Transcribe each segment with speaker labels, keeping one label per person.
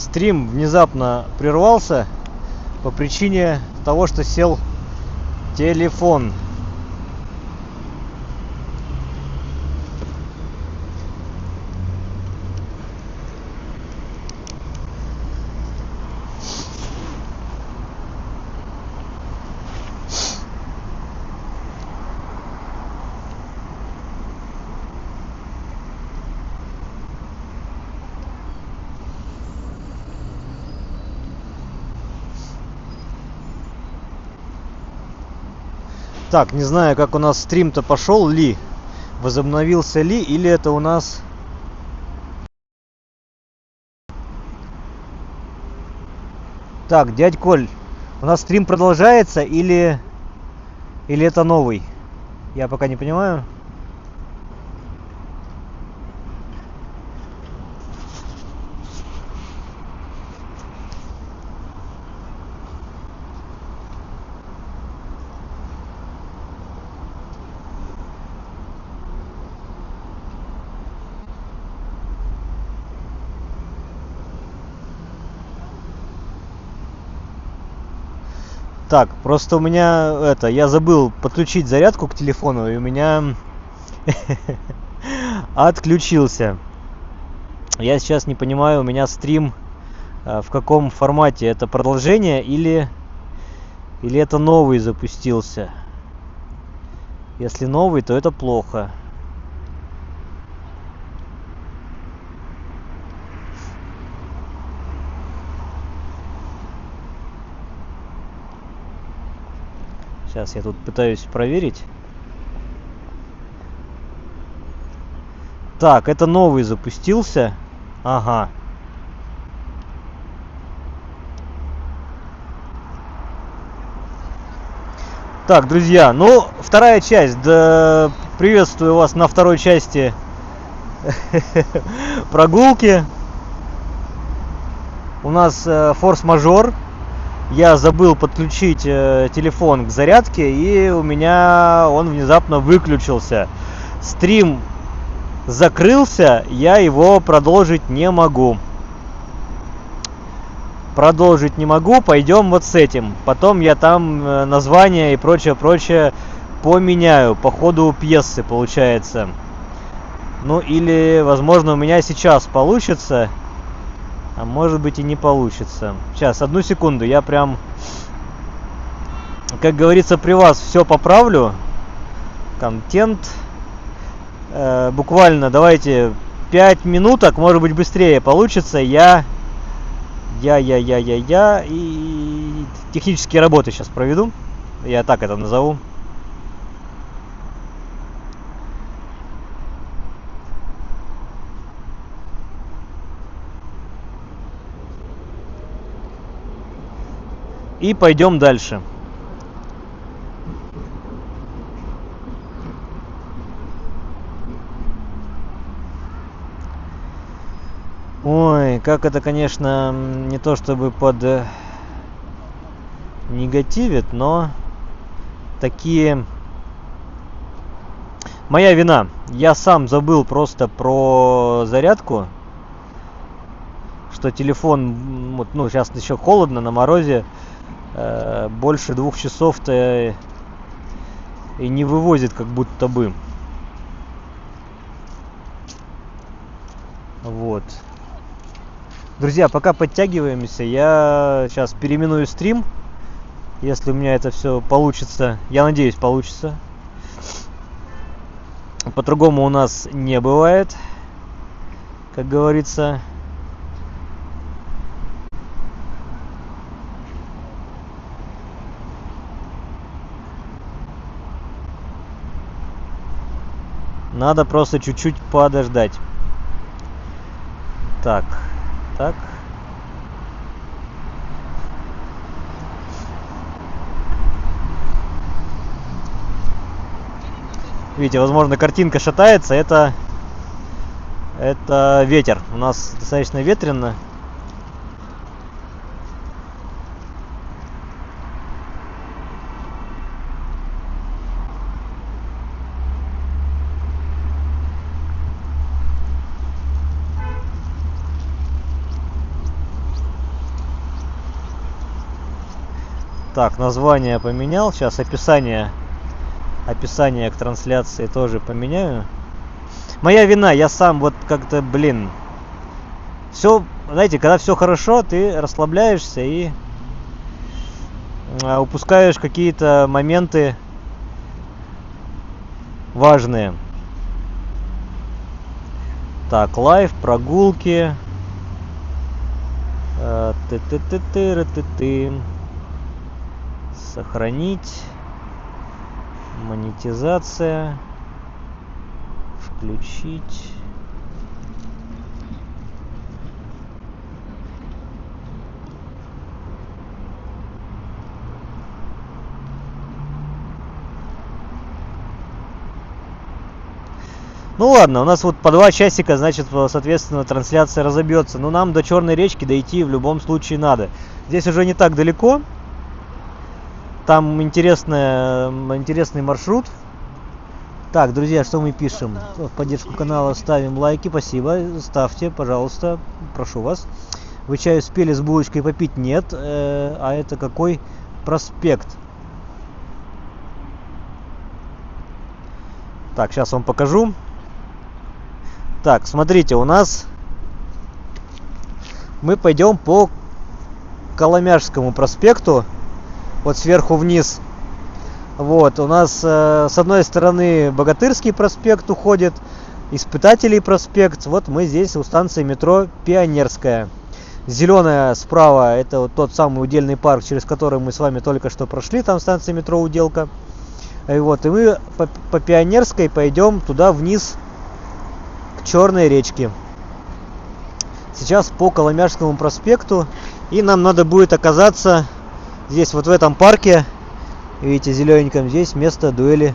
Speaker 1: Стрим внезапно прервался по причине того, что сел телефон. Так, не знаю, как у нас стрим-то пошел ли, возобновился ли, или это у нас... Так, дядь Коль, у нас стрим продолжается или это новый? Я пока не понимаю. Так, просто у меня я забыл подключить зарядку к телефону, и у меня отключился. Я сейчас не понимаю, у меня стрим в каком формате? Это продолжение или это новый запустился? Если новый, то это плохо. Сейчас я тут пытаюсь проверить. Так, это новый запустился. Ага. Так, друзья, ну, вторая часть. Да, приветствую вас на второй части прогулки. У нас форс-мажор. Я забыл подключить телефон к зарядке, и у меня он внезапно выключился. Стрим закрылся, я его продолжить не могу. Пойдем вот с этим. Потом я там название и прочее поменяю по ходу пьесы, получается. Ну или, возможно, у меня сейчас получится, а может быть и не получится. Сейчас, одну секунду, я прям, как говорится, при вас все поправлю. Контент. Буквально, давайте 5 минуток, может быть быстрее получится. Я и технические работы сейчас проведу. Я так это назову. И пойдем дальше. Ой, как это, конечно, не то чтобы под негативит, но такие... Моя вина. Я сам забыл просто про зарядку. Что телефон, вот, ну, сейчас еще холодно, на морозе. Больше 2 часов-то и не вывозит, как будто бы. Вот. Друзья, пока подтягиваемся, я сейчас переименую стрим. Если у меня это все получится. Я надеюсь, получится. По-другому у нас не бывает, как говорится. Надо просто чуть-чуть подождать. Так. Видите, возможно, картинка шатается. Это ветер. У нас достаточно ветрено. Так, название поменял. Сейчас описание к трансляции тоже поменяю. Моя вина, я сам вот как-то, блин. Все, знаете, когда все хорошо, ты расслабляешься и упускаешь какие-то моменты важные. Так, лайв, прогулки. Сохранить. Монетизация. Включить. Ну ладно, у нас вот по 2 часика, значит, соответственно, трансляция разобьется. Но нам до Черной речки дойти в любом случае надо. Здесь уже не так далеко. Там интересный маршрут. Так, друзья, что мы пишем? В поддержку канала ставим лайки, спасибо. Ставьте, пожалуйста, прошу вас. Вы чай успели с булочкой попить? Нет. А это какой проспект? Так, сейчас вам покажу. Так, смотрите, у нас мы пойдем по Коломяжскому проспекту, вот сверху вниз. Вот, у нас с одной стороны Богатырский проспект уходит, Испытателей проспект. Вот мы здесь у станции метро Пионерская. Зеленая справа — это вот тот самый удельный парк, через который мы с вами только что прошли, там станция метро Уделка. И вот, и мы по Пионерской пойдем туда вниз, к Черной речке. Сейчас по Коломяжскому проспекту, и нам надо будет оказаться здесь, вот в этом парке. Видите, зелененьком, здесь место дуэли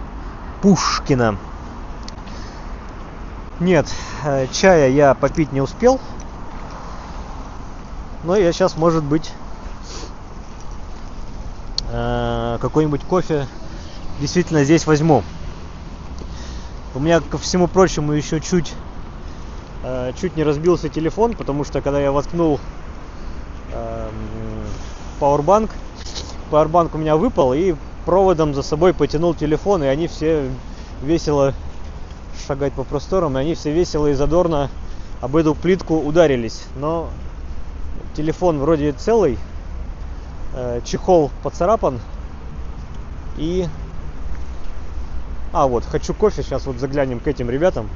Speaker 1: Пушкина. Нет, чая я попить не успел. Но я сейчас, может быть, какой-нибудь кофе действительно здесь возьму. У меня, ко всему прочему, еще чуть не разбился телефон, потому что когда я воткнул пауэрбанк у меня выпал, и проводом за собой потянул телефон, и они все весело шагать по просторам, и они все весело и задорно об эту плитку ударились. Но телефон вроде целый, чехол поцарапан, и... вот, хочу кофе, сейчас вот заглянем к этим ребятам,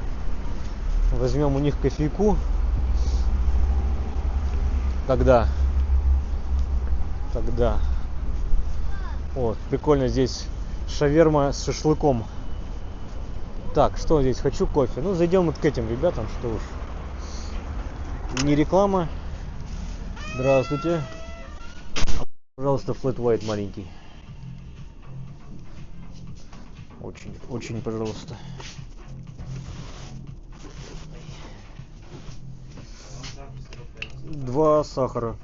Speaker 1: возьмем у них кофейку. Тогда. Вот, прикольно здесь шаверма с шашлыком. Так, что здесь? Хочу кофе. Ну, зайдем вот к этим ребятам, что уж. Не реклама. Здравствуйте. Пожалуйста, flat white маленький. Очень, пожалуйста. Два сахара,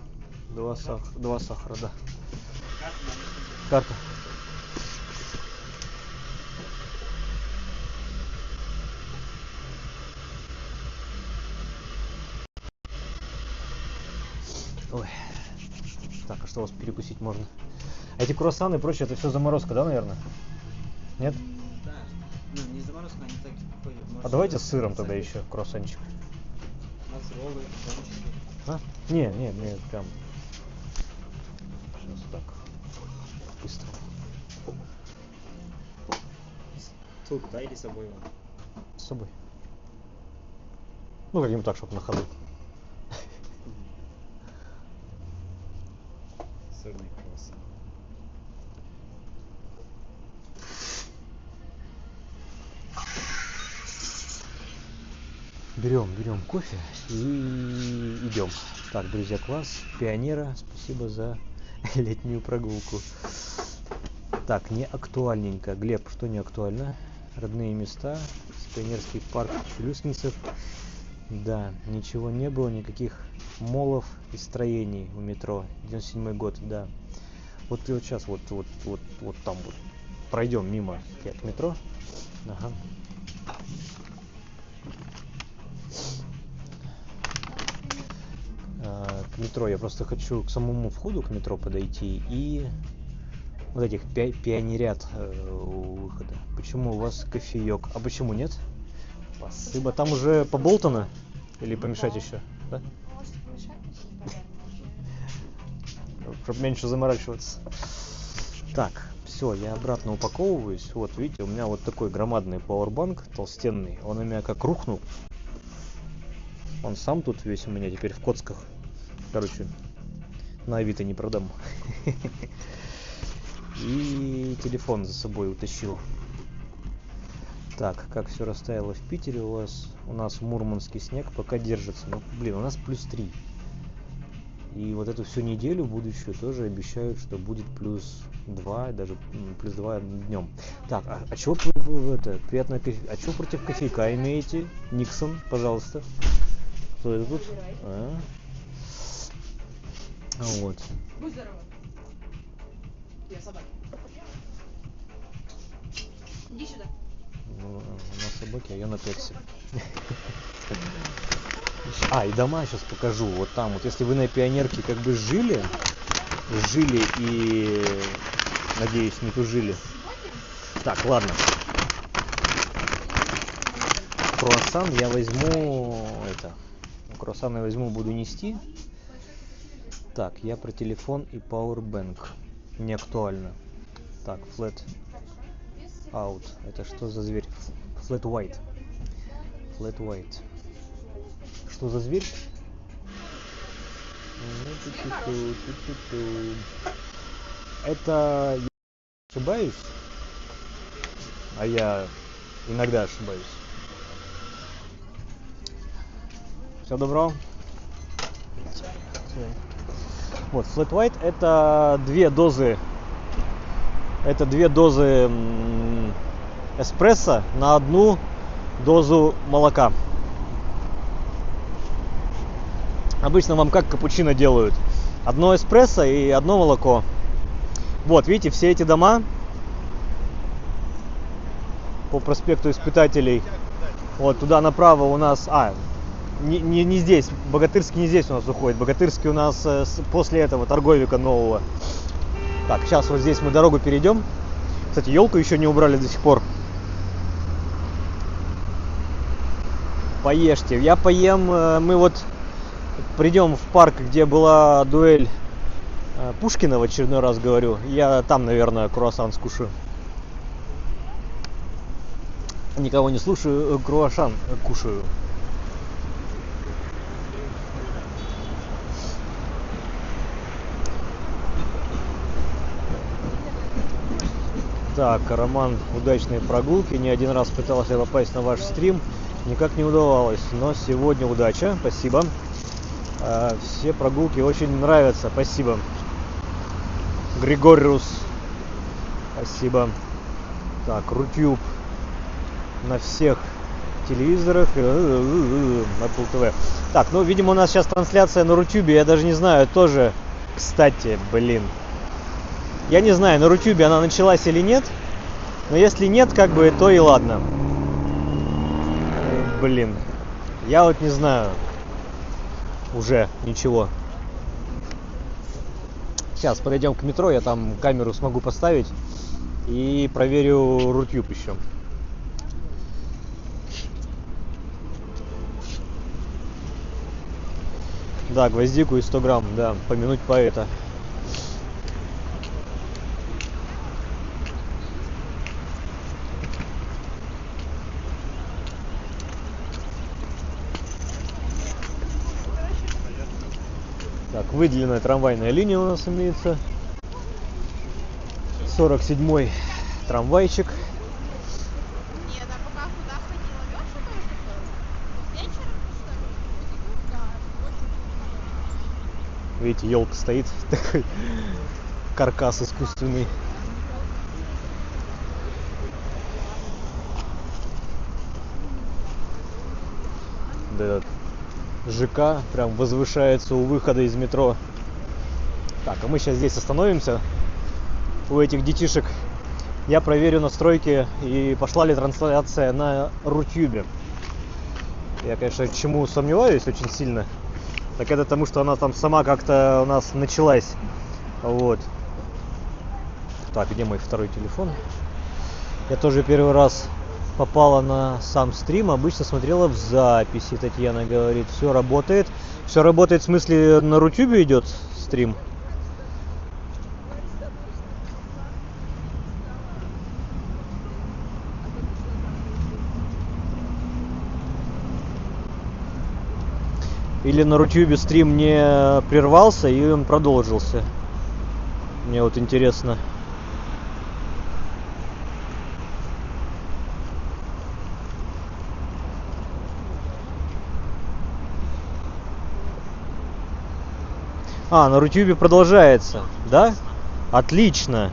Speaker 1: да. Карта. Ой. Так, а что у вас перекусить можно? А эти круассаны и прочее, это все заморозка, да, наверное? Нет?
Speaker 2: Да. Ну, не заморозка, они так и ходят.
Speaker 1: А давайте с сыром тогда еще круассанчик.
Speaker 2: У нас роллы, пончики.
Speaker 1: А? Не, прям. Сейчас так. Быстро.
Speaker 2: Тут, да, или с собой?
Speaker 1: С собой. Ну, как-нибудь так, чтобы на ходу.
Speaker 2: Сырный круассан.
Speaker 1: Берем кофе и идем. Так, друзья, класс Пионера, спасибо за летнюю прогулку. Так, не актуальненько. Глеб, что не актуально? Родные места, Пионерский парк Челюскинцев. Да, ничего не было, никаких молов и строений у метро. 97 год, да. Вот и вот сейчас вот там вот пройдем мимо к метро. Ага. К метро я просто хочу к самому входу к метро подойти и вот этих пионерят у выхода. Почему у вас кофеек? А почему нет? Спасибо. Там уже поболтано? Или помешать еще? Да?
Speaker 3: Может помешать?
Speaker 1: Чтобы меньше заморачиваться. Так, все, я обратно упаковываюсь. Вот, видите, у меня вот такой громадный пауэрбанк, толстенный. Он у меня как рухнул. Он сам тут весь у меня теперь в коцках. Короче, на Авито не продам. И телефон за собой утащил. Так, как все растаяло в Питере у вас? У нас в Мурманске снег пока держится. Ну, блин, у нас +3. И вот эту всю неделю будущую тоже обещают, что будет +2, даже +2 днем. Так, а чего это приятно а чего против кофейка имеете? Никсон, пожалуйста. Что это тут? Вот.
Speaker 3: Будь здорова. Я собака. Иди сюда.
Speaker 1: Ну, на собаке, а я на пепси. И дома сейчас покажу. Вот там, вот если вы на Пионерке как бы жили и, надеюсь, не тужили. Так, ладно. Круассан я возьму, круассан я возьму, буду нести. Так, я про телефон и Powerbank. Не актуально. Так, flat out. Это что за зверь? Flat white. Flat white. Что за зверь? Это я ошибаюсь? А я иногда ошибаюсь. Всего доброго. Вот, flat white это две дозы эспрессо на одну дозу молока. Обычно вам как капучино делают? Одно эспрессо и одно молоко. Вот, видите, все эти дома по проспекту Испытателей. Вот, туда направо у нас... не здесь, Богатырский не здесь у нас уходит. Богатырский у нас после этого торговика нового. Так, сейчас вот здесь мы дорогу перейдем. Кстати, елку еще не убрали до сих пор. Поешьте. Я поем. Мы вот придем в парк, где была дуэль Пушкина, в очередной раз говорю. Я там, наверное, круассан скушаю. Никого не слушаю, круассан кушаю. Так, Роман, удачной прогулки. Не один раз пытался попасть на ваш стрим, никак не удавалось. Но сегодня удача, спасибо. Все прогулки очень нравятся, спасибо. Григориус, спасибо. Так, Рутюб на всех телевизорах, Apple TV. Так, ну, видимо, у нас сейчас трансляция на Рутюбе, я даже не знаю, тоже, кстати, блин. Я не знаю, на Рутюбе она началась или нет, но если нет, как бы, то и ладно. Блин, я вот не знаю уже ничего. Сейчас подойдем к метро, я там камеру смогу поставить и проверю Рутюб еще. Да, гвоздику и 100 грамм, да, помянуть поэта. Так, выделенная трамвайная линия у нас имеется. 47-й трамвайчик.
Speaker 3: Нет, а пока куда ходила? Лёша тоже был? Вечером, что ли? Да,
Speaker 1: Видите, елка стоит, такой каркас искусственный. Да, ЖК прям возвышается у выхода из метро. Так, а мы сейчас здесь остановимся у этих детишек. Я проверю настройки и пошла ли трансляция на Рутюбе. Я, конечно, чему сомневаюсь очень сильно, так это тому, что она там сама как-то у нас началась. Вот. Так, где мой второй телефон? Я тоже первый раз попала на сам стрим. Обычно смотрела в записи, Татьяна говорит. Все работает. Все работает, в смысле, на Рутюбе идет стрим? Или на Рутюбе стрим не прервался и он продолжился? Мне вот интересно. А, на Рутюбе продолжается, да? Отлично.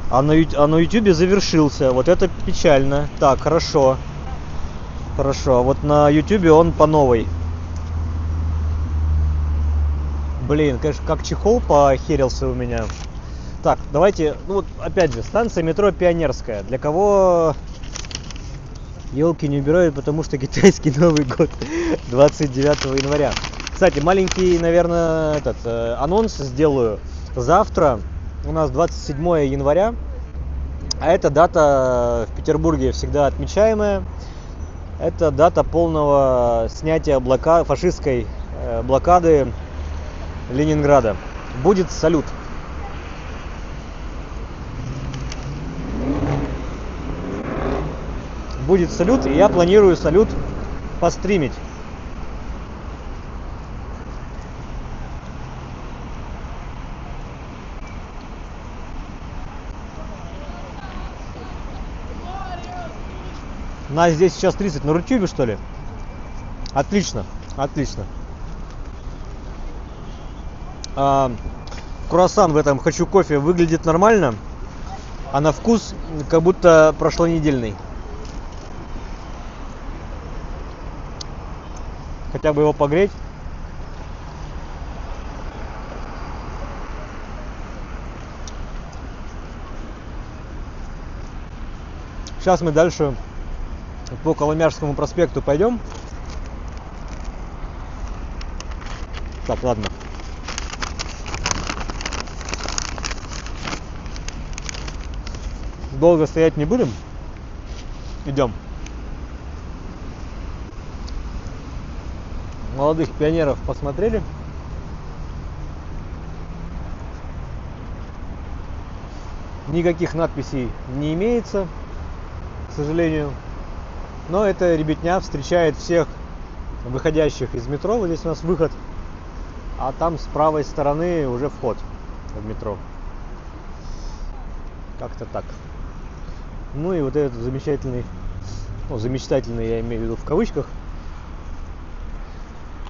Speaker 1: А на Ютубе завершился. Вот это печально. Так, хорошо. Хорошо. А вот на Ютубе он по новой. Блин, конечно, как чехол похерился у меня. Так, давайте, ну вот опять же, станция метро Пионерская. Для кого елки не убирают, потому что китайский Новый год 29 января. Кстати, маленький, наверное, анонс сделаю. Завтра у нас 27 января, а эта дата в Петербурге всегда отмечаемая. Это дата полного снятия фашистской блокады Ленинграда. Будет салют. Будет салют, и я планирую салют постримить. Нас здесь сейчас 30 на Рутюбе, что ли? Отлично, отлично. Круассан в этом «Хочу кофе» выглядит нормально, а на вкус как будто прошлонедельный. Хотя бы его погреть. Сейчас мы дальше по Коломяжскому проспекту пойдем. Так, ладно. Долго стоять не будем. Идем. Молодых пионеров посмотрели. Никаких надписей не имеется, к сожалению. Но эта ребятня встречает всех выходящих из метро. Вот здесь у нас выход. А там с правой стороны уже вход в метро. Как-то так. Ну и вот этот замечательный, ну, замечательный, я имею в виду в кавычках,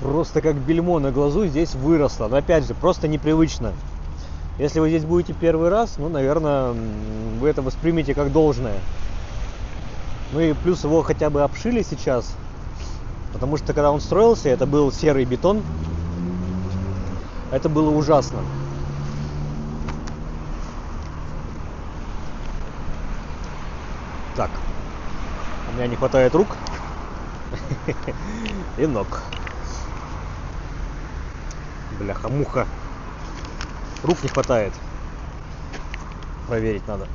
Speaker 1: просто как бельмо на глазу здесь выросло. Но опять же, просто непривычно. Если вы здесь будете первый раз, ну, наверное, вы это воспримете как должное. Ну и плюс его хотя бы обшили сейчас. Потому что когда он строился, это был серый бетон. Это было ужасно. Так. У меня не хватает рук. И ног. Бляха-муха. Рук не хватает. Проверить надо.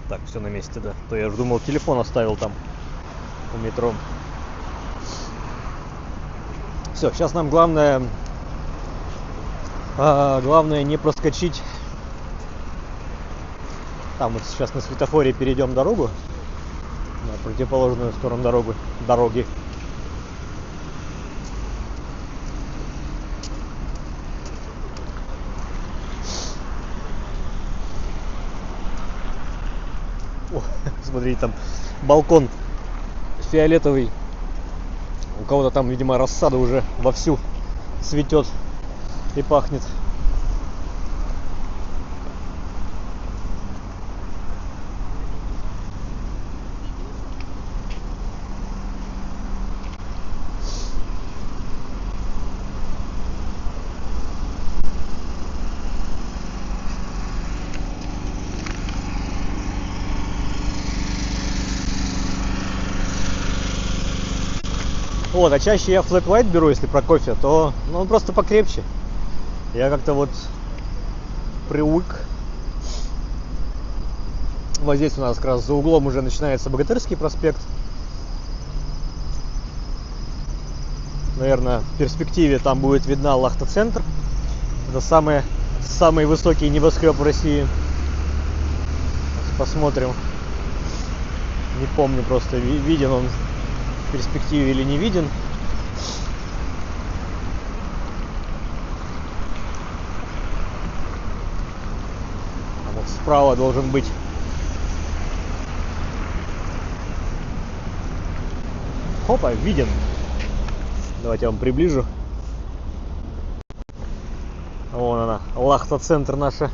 Speaker 1: Так, все на месте, да. То я же думал, телефон оставил там у метро. Все, сейчас нам главное не проскочить. Там вот сейчас на светофоре перейдем дорогу на противоположную сторону дороги. О, смотрите, там балкон фиолетовый. У кого-то там, видимо, рассада уже вовсю цветет и пахнет. Вот, а чаще я Flat White беру, если про кофе, то он просто покрепче. Я как-то вот привык Вот здесь у нас как раз за углом уже начинается Богатырский проспект. Наверное, в перспективе там будет видна Лахта-центр. Это самый высокий небоскреб в России. Посмотрим. Не помню просто, виден он в перспективе или не виден. А вот справа должен быть. Опа, виден. Давайте я вам приближу. Вон она, Лахта-центр наша.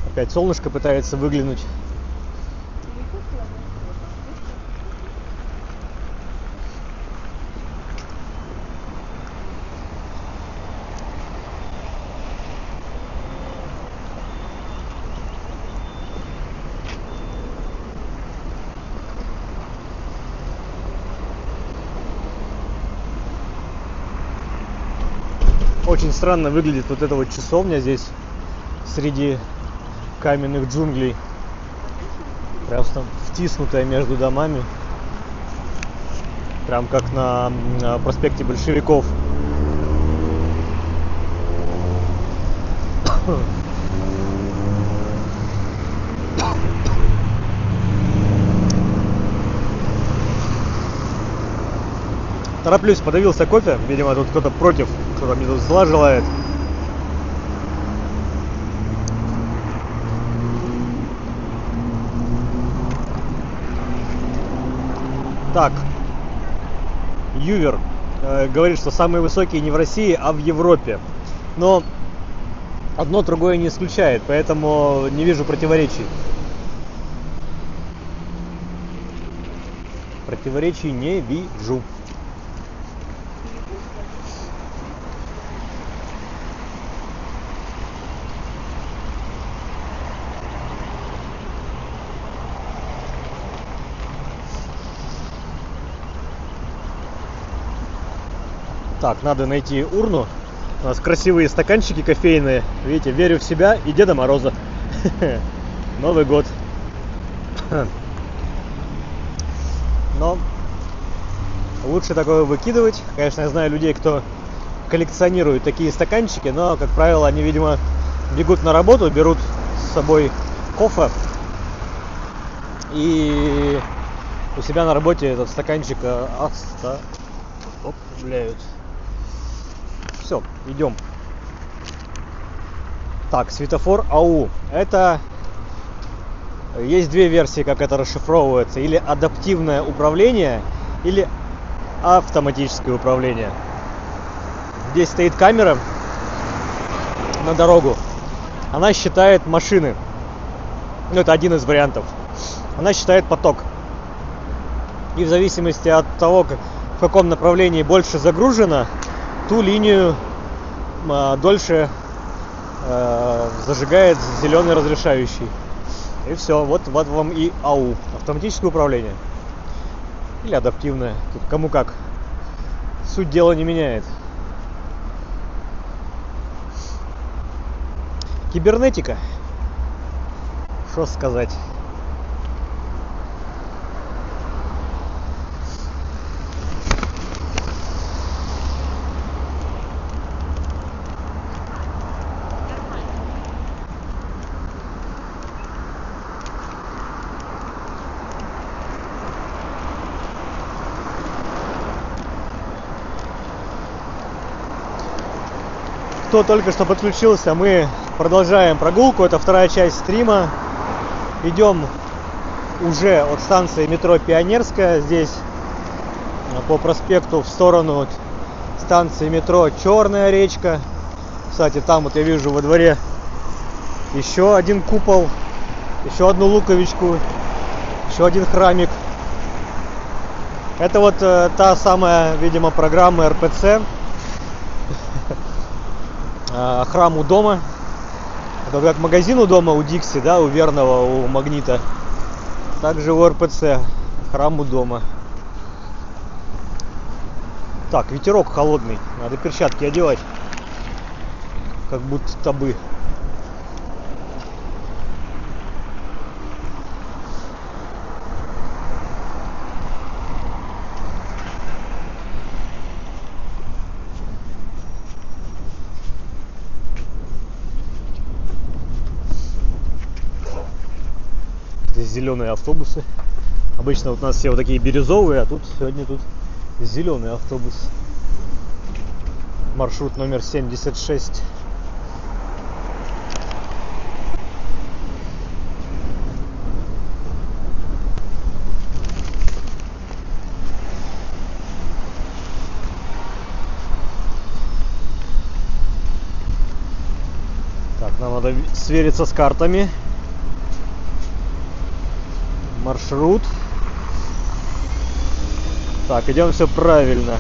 Speaker 1: Опять солнышко пытается выглянуть. Очень странно выглядит вот эта вот часовня здесь среди каменных джунглей, просто втиснутая между домами, прям как на проспекте Большевиков. Тороплюсь, подавился кофе, видимо тут кто-то против, кто-то мне тут зла желает. Так, Ювер говорит, что самые высокие не в России, а в Европе. Но одно другое не исключает, поэтому не вижу противоречий. Противоречий не вижу. Так, надо найти урну. У нас красивые стаканчики кофейные. Видите, верю в себя и Деда Мороза. Новый год. Но лучше такое выкидывать. Конечно, я знаю людей, кто коллекционирует такие стаканчики, но, как правило, они, видимо, бегут на работу, берут с собой кофе и у себя на работе этот стаканчик оставляют. Все, идем. Так, светофор АУ. Это есть две версии, как это расшифровывается. Или адаптивное управление, или автоматическое управление. Здесь стоит камера на дорогу. Она считает машины. Ну, это один из вариантов. Она считает поток. И в зависимости от того, в каком направлении больше загружено, ту линию дольше зажигает зеленый разрешающий. И все, вот вам и АУ. Автоматическое управление. Или адаптивное. Тут кому как. Суть дела не меняет. Кибернетика. Что сказать? Кто только что подключился, мы продолжаем прогулку. Это вторая часть стрима. Идем уже от станции метро Пионерская. Здесь по проспекту в сторону станции метро Черная речка. Кстати, там вот я вижу во дворе еще один купол, еще одну луковичку, еще один храмик. Это вот та самая, видимо, программа РПЦ. Храм у дома. Это как магазин у дома у Дикси, да, у Верного, у Магнита. Также у РПЦ. Храм у дома. Так, ветерок холодный. Надо перчатки одевать. Как будто табы. Здесь зеленые автобусы. Обычно вот у нас все вот такие бирюзовые, а тут сегодня тут зеленый автобус. Маршрут номер 76. Так, нам надо свериться с картами. Маршрут. Так, идем все правильно.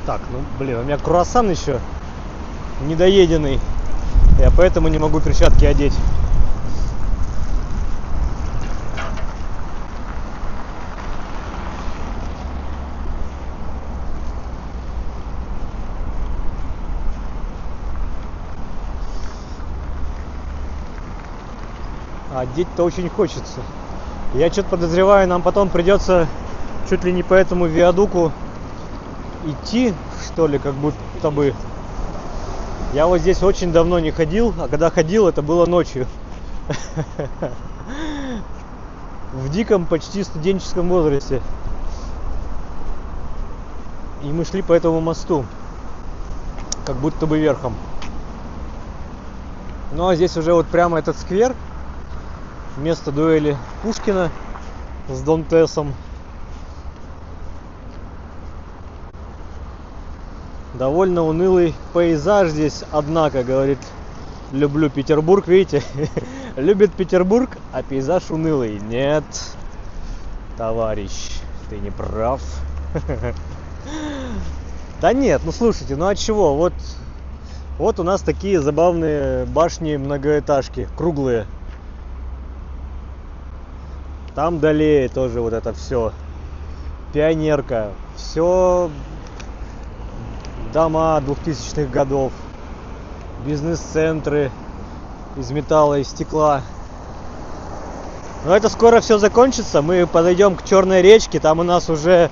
Speaker 1: Так, ну блин, у меня круассан еще недоеденный. Я поэтому не могу перчатки одеть. А одеть-то очень хочется. Я что-то подозреваю, нам потом придется чуть ли не по этому виадуку идти, что ли, как будто бы. Я вот здесь очень давно не ходил, а когда ходил, это было ночью. В диком, почти студенческом возрасте. И мы шли по этому мосту, как будто бы верхом. Ну а здесь уже вот прямо этот сквер, место дуэли Пушкина с Дантесом. Довольно унылый пейзаж здесь, однако, говорит, люблю Петербург, видите, любит Петербург, а пейзаж унылый. Нет, товарищ, ты не прав. Да нет, ну слушайте, ну а чего, вот у нас такие забавные башни многоэтажки, круглые. Там далее тоже вот это все, Пионерка, все дома 2000-х годов, бизнес-центры из металла и стекла. Но это скоро все закончится. Мы подойдем к Черной речке. Там у нас уже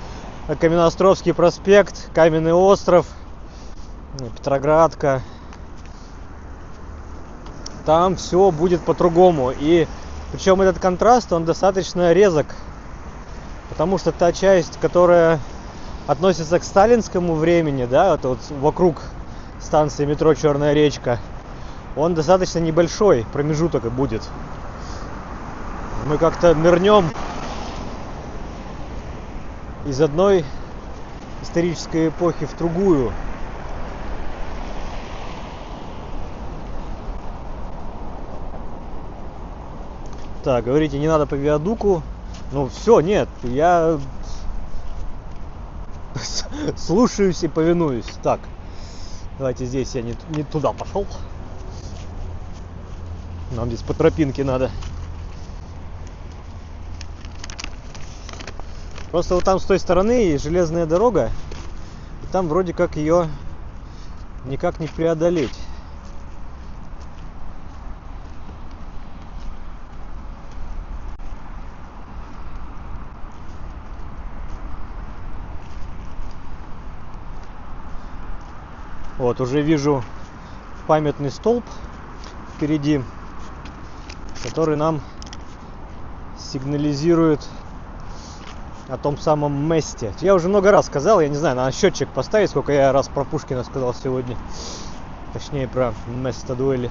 Speaker 1: Каменноостровский проспект, Каменный остров, Петроградка. Там все будет по-другому. И причем этот контраст, он достаточно резок. Потому что та часть, которая относится к сталинскому времени, да, вот вокруг станции метро Черная речка, он достаточно небольшой промежуток будет. Мы как-то нырнем из одной исторической эпохи в другую. Так, говорите, не надо по виадуку. Ну все, нет, я слушаюсь и повинуюсь. Так, давайте здесь я не туда пошел. Нам здесь по тропинке надо. Просто вот там с той стороны железная дорога, и там вроде как ее никак не преодолеть. Вот, уже вижу памятный столб впереди, который нам сигнализирует о том самом месте. Я уже много раз сказал, я не знаю, надо счетчик поставить, сколько я раз про Пушкина сказал сегодня. Точнее, про место дуэли.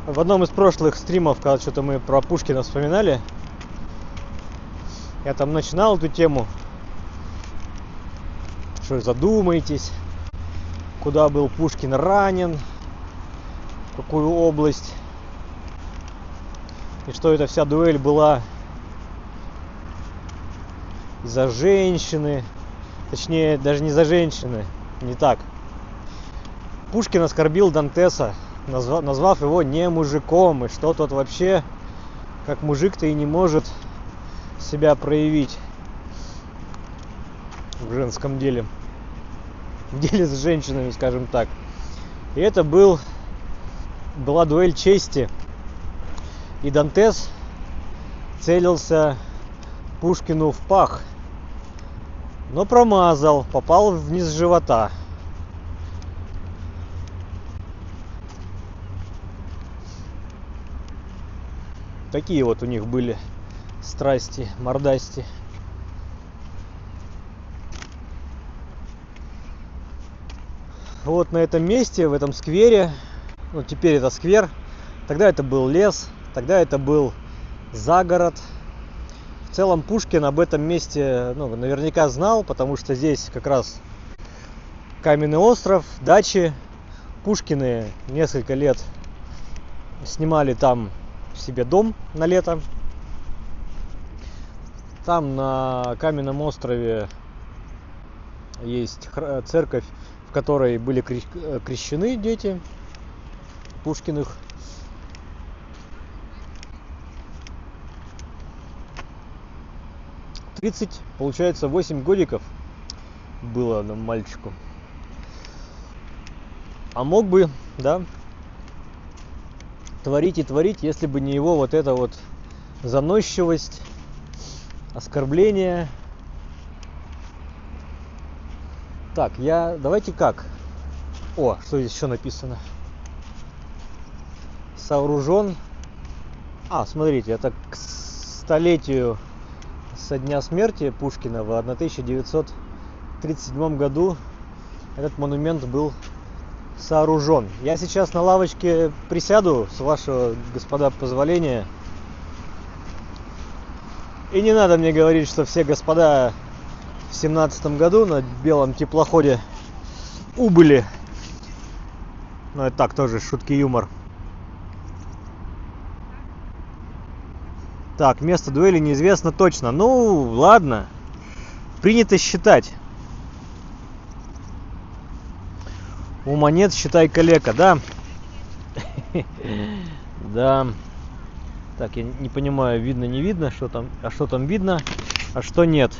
Speaker 1: В одном из прошлых стримов, когда что-то мы про Пушкина вспоминали, я там начинал эту тему, что задумайтесь, куда был Пушкин ранен, в какую область, и что эта вся дуэль была из-за женщины, точнее, даже не за женщины, не так. Пушкин оскорбил Дантеса, назвав его не мужиком, и что тот вообще, как мужик-то, и не может себя проявить в женском деле, в деле с женщинами, скажем так. И это была дуэль чести, и Дантес целился Пушкину в пах, но промазал, попал вниз живота. Такие вот у них были страсти, мордасти. Вот на этом месте, в этом сквере, ну теперь это сквер, тогда это был лес, тогда это был загород. В целом Пушкин об этом месте, ну, наверняка знал, потому что здесь как раз каменный остров, дачи. Пушкины несколько лет снимали там себе дом на лето. Там на каменном острове есть церковь, в которой были крещены дети Пушкиных. Получается, 8 годиков было мальчику. А мог бы, да, творить и творить, если бы не его вот эта вот заносчивость, оскорбление. Так, давайте как? О, что здесь еще написано? Сооружен. Смотрите, это к столетию со дня смерти Пушкина в 1937 году этот монумент был сооружен. Я сейчас на лавочке присяду, с вашего, господа, позволения. И не надо мне говорить, что все господа в 17 году на белом теплоходе убыли. Но это так, тоже шутки, юмор. Так, место дуэли неизвестно точно. Ну, ладно. Принято считать. У монет считай калека, да? Да. Так, я не понимаю, видно, не видно, что там видно, а что нет.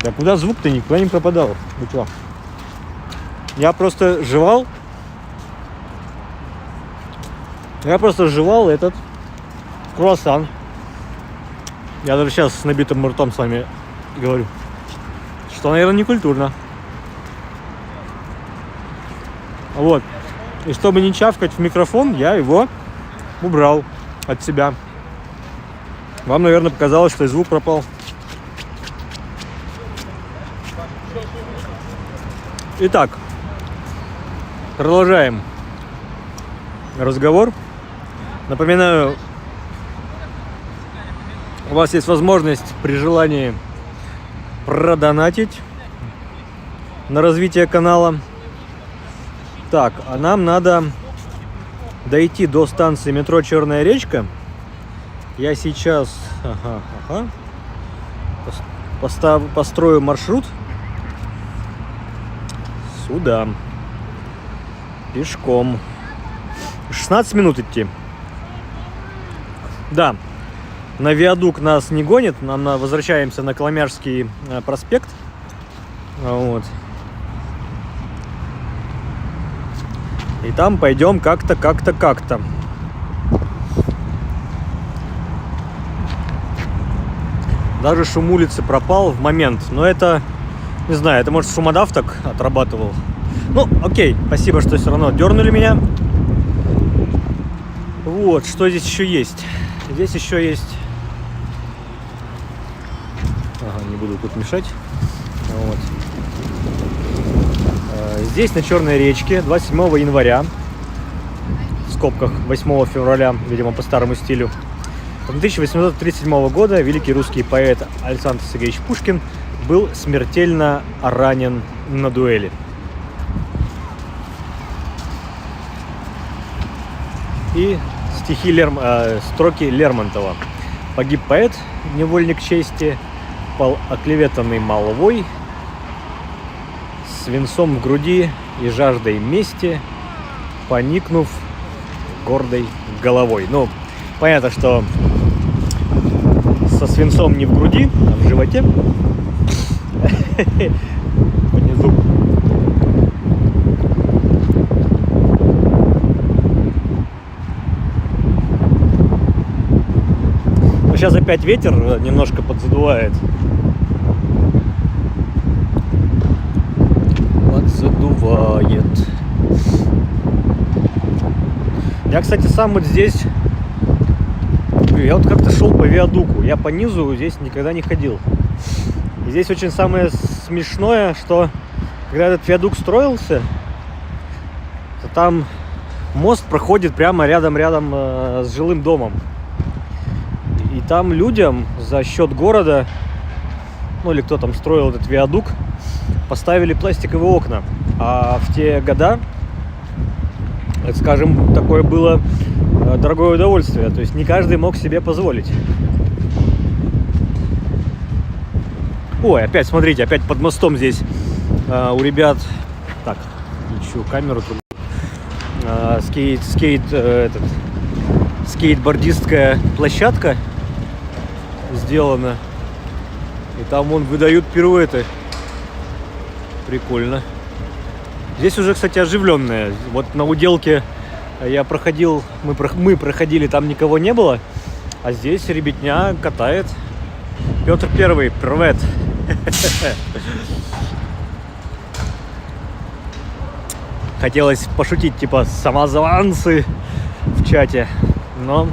Speaker 1: А куда звук-то никуда не пропадал? Вы чё? Я просто жевал этот круассан. Я даже сейчас с набитым ртом с вами говорю. Что, наверное, не культурно. Вот. И чтобы не чавкать в микрофон, я его убрал от себя. Вам, наверное, показалось, что и звук пропал. Итак, продолжаем разговор. Напоминаю, у вас есть возможность при желании продонатить на развитие канала. Так, а нам надо дойти до станции метро Черная речка. Я сейчас построю маршрут сюда. Пешком. 16 минут идти. Да, на виадук нас не гонит. Возвращаемся на Коломяжский проспект. Вот. И там пойдем как-то. Даже шум улицы пропал в момент. Но это, не знаю, это может шумодав так отрабатывал. Ну, окей, спасибо, что все равно дернули меня. Вот, что здесь еще есть? Здесь еще есть... Ага, не буду тут мешать. Вот. Здесь на Черной речке 27 января, в скобках 8 февраля, видимо, по старому стилю, 1837 года великий русский поэт Александр Сергеевич Пушкин был смертельно ранен на дуэли. И строки Лермонтова. Погиб поэт, невольник чести, пал оклеветанный молвой, свинцом в груди и жаждой мести, поникнув гордой головой. Ну, понятно, что со свинцом не в груди, а в животе. Внизу. Сейчас опять ветер немножко подзадувает. Подзадувает. Я, кстати, сам вот здесь... Я вот как-то шел по виадуку. Я по низу здесь никогда не ходил. И здесь очень самое смешное, что когда этот виадук строился, то там мост проходит прямо рядом с жилым домом. И там людям за счет города, ну или кто там строил этот виадук, поставили пластиковые окна. А в те года, так скажем, такое было дорогое удовольствие. То есть не каждый мог себе позволить. Ой, опять, смотрите, опять под мостом здесь у ребят... Так, ищу камеру тут. Скейтбордистская площадка сделана. И там вон выдают пируэты. Прикольно. Здесь уже, кстати, оживленная. Вот на Уделке я проходил, мы проходили, там никого не было. А здесь ребятня катает. Петр Первый, привет. Хотелось пошутить, типа, самозванцы в чате. Но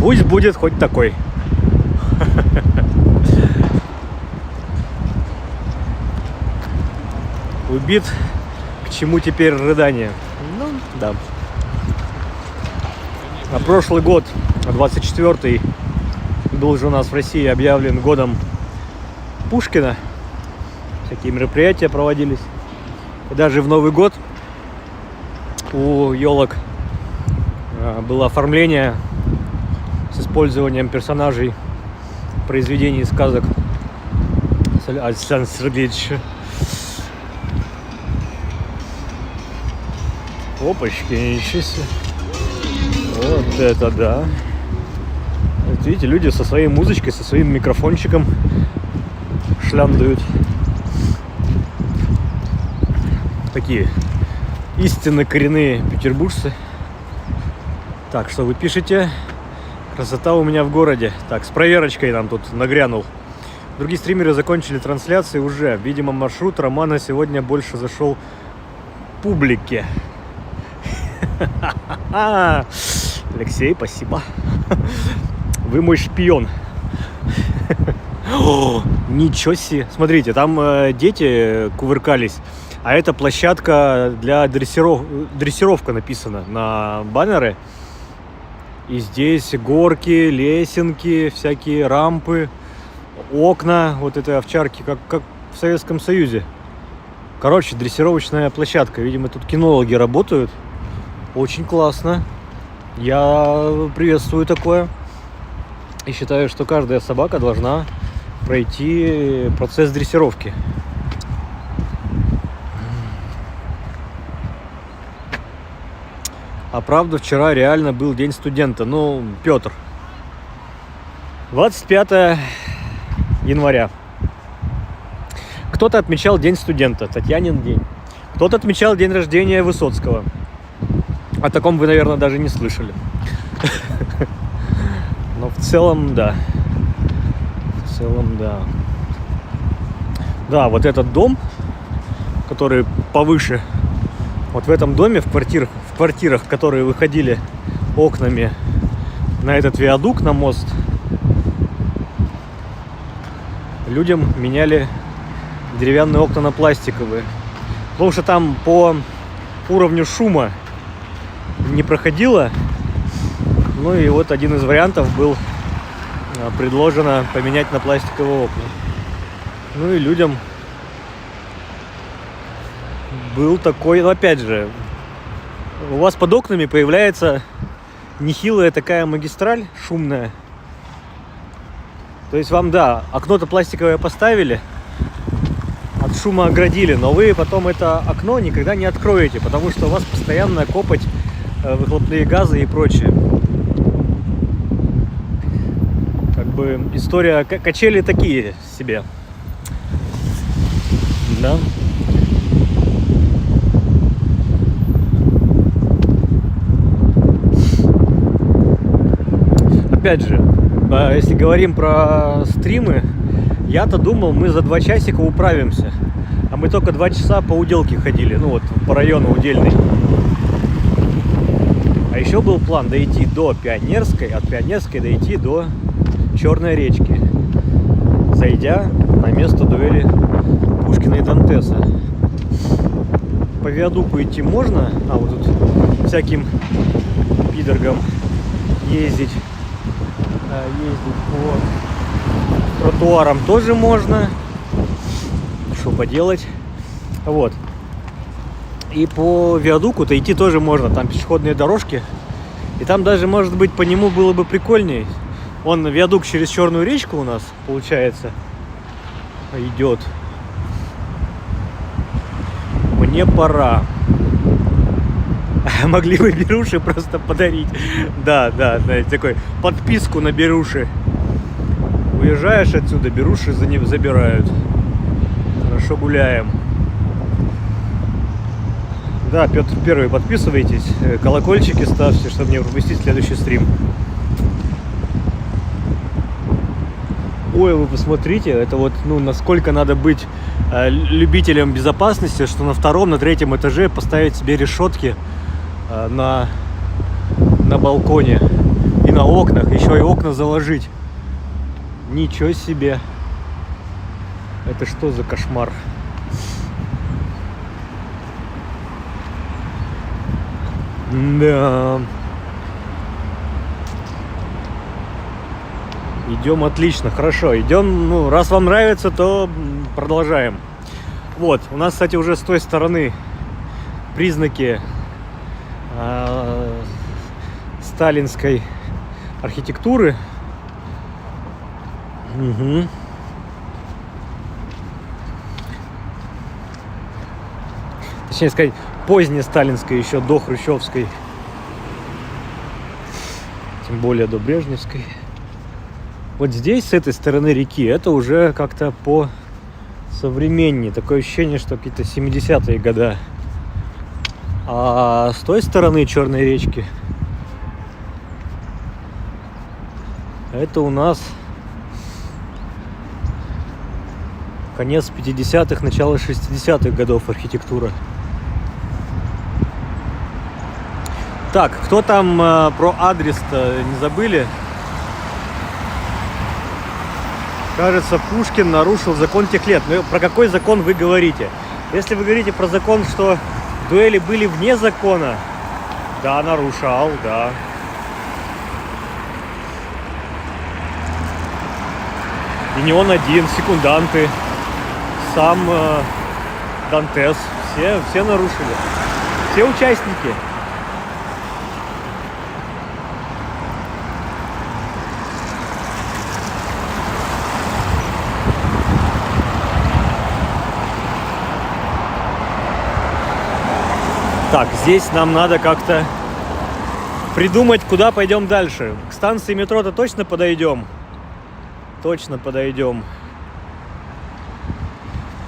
Speaker 1: пусть будет хоть такой. Убит, к чему теперь рыдание? Ну, да. А прошлый год, 24-й, был же у нас в России объявлен годом Пушкина. Всякие мероприятия проводились. И даже в Новый год у елок было оформление с использованием персонажей произведений сказок Александра Сергеевича. Опачки, ничего себе. Вот это да. Вот видите, люди со своей музычкой, со своим микрофончиком шляндают. Такие истинно коренные петербуржцы. Так, что вы пишете? Красота у меня в городе. Так, с проверочкой нам тут нагрянул. Другие стримеры закончили трансляции уже. Видимо, маршрут Романа сегодня больше зашел публике. Алексей, спасибо. Вы мой шпион. Ничего себе. Смотрите, там дети кувыркались. А это площадка для дрессировка написано на баннеры. И здесь горки, лесенки, всякие рампы, окна вот этой овчарки, как в Советском Союзе. Короче, дрессировочная площадка. Видимо, тут кинологи работают. Очень классно. Я приветствую такое. И считаю, что каждая собака должна пройти процесс дрессировки. А правда, вчера реально был день студента. Ну, Петр. 25 января. Кто-то отмечал день студента, Татьянин день. Кто-то отмечал день рождения Высоцкого. О таком вы, наверное, даже не слышали. Но в целом, да. В целом, да. Да, вот этот дом, который повыше, вот в этом доме, в квартирах, которые выходили окнами на этот виадук, на мост, людям меняли деревянные окна на пластиковые. Потому что там по уровню шума не проходило. Ну и вот один из вариантов был предложено поменять на пластиковые окна. Ну и людям был такой, ну опять же, у вас под окнами появляется нехилая такая магистраль шумная. То есть вам, да, окно-то пластиковое поставили, от шума оградили, но вы потом это окно никогда не откроете, потому что у вас постоянная копоть, выхлопные газы и прочее. Как бы история, качели такие себе. Да. Опять же, если говорим про стримы, я-то думал, мы за 2 часика управимся. А мы только 2 часа по Уделке ходили, ну вот по району Удельный. А еще был план дойти до Пионерской, от Пионерской дойти до Черной речки, зайдя на место дуэли Пушкина и Дантеса. По виадуку идти можно, а вот тут всяким пидоргам ездить по тротуарам тоже можно. Что поделать. Вот. И по виадуку-то идти тоже можно. Там пешеходные дорожки. И там даже, может быть, по нему было бы прикольней. Он виадук через Черную речку у нас, получается, идет. Мне пора. Могли бы беруши просто подарить. Да, такой подписку на беруши. Уезжаешь отсюда, беруши забирают. Хорошо гуляем. Да, Петр Первый, подписывайтесь, колокольчики ставьте, чтобы не пропустить следующий стрим. Ой, вы посмотрите, это вот, ну, насколько надо быть любителем безопасности, что на 2-м, на 3-м этаже поставить себе решетки на балконе и на окнах, еще и окна заложить. Ничего себе. Это что за кошмар? Да. Идем отлично, хорошо. Идем, ну, раз вам нравится, то продолжаем. Вот, у нас, кстати, уже с той стороны признаки сталинской архитектуры. Угу. Точнее сказать, поздней сталинской, еще до хрущевской. Тем более до брежневской. Вот здесь, с этой стороны реки, это уже как-то по современнее. Такое ощущение, что какие-то 70-е года. А с той стороны Черной речки это у нас конец 50-х, начало 60-х годов архитектура. Так, кто там про адрес-то не забыли? Кажется, Пушкин нарушил закон тех лет. Но про какой закон вы говорите? Если вы говорите про закон, что дуэли были вне закона, да, нарушал, да. И не он один, секунданты, сам Дантес, все нарушили, все участники. Так, здесь нам надо как-то придумать, куда пойдем дальше. К станции метро-то точно подойдем? Точно подойдем.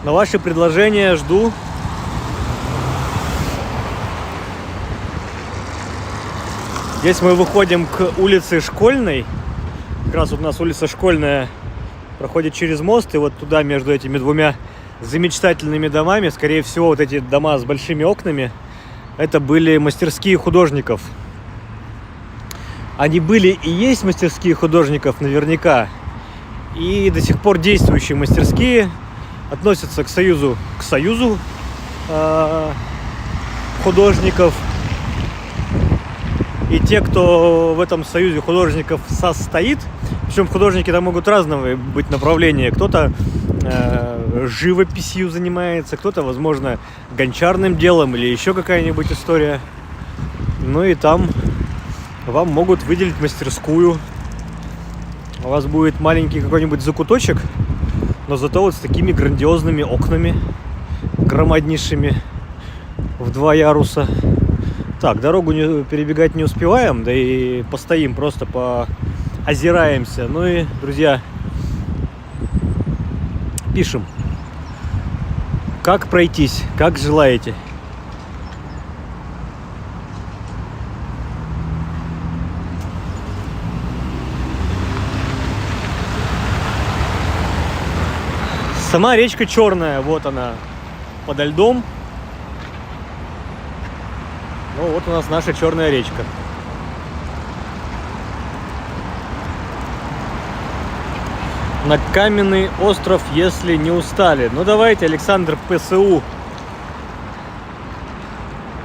Speaker 1: На ваши предложения жду. Здесь мы выходим к улице Школьной. Как раз вот у нас улица Школьная проходит через мост. И вот туда, между этими двумя замечательными домами, скорее всего, вот эти дома с большими окнами, это были мастерские художников. Они были и есть мастерские художников наверняка. И до сих пор действующие мастерские относятся к союзу художников. И те, кто в этом союзе художников состоит, причем художники там могут разного быть направления. Кто-то живописью занимается, кто-то, возможно, гончарным делом или еще какая-нибудь история. Ну и там вам могут выделить мастерскую. У вас будет маленький какой-нибудь закуточек, но зато вот с такими грандиозными окнами, громаднейшими, в 2 яруса. Так, дорогу перебегать не успеваем, да и постоим, просто поозираемся. Ну и, друзья, пишем, как пройтись, как желаете. Сама речка Черная, вот она, подо льдом. Ну вот у нас наша Черная речка. На каменный остров, если не устали. Ну давайте, Александр ПСУ.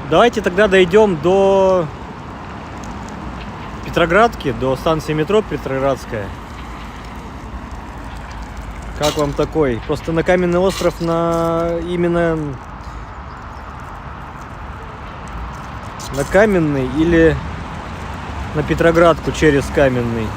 Speaker 1: Давайте тогда дойдем до Петроградки, до станции метро Петроградская. Как вам такой? Просто на каменный остров, именно на Каменный или на Петроградку через Каменный?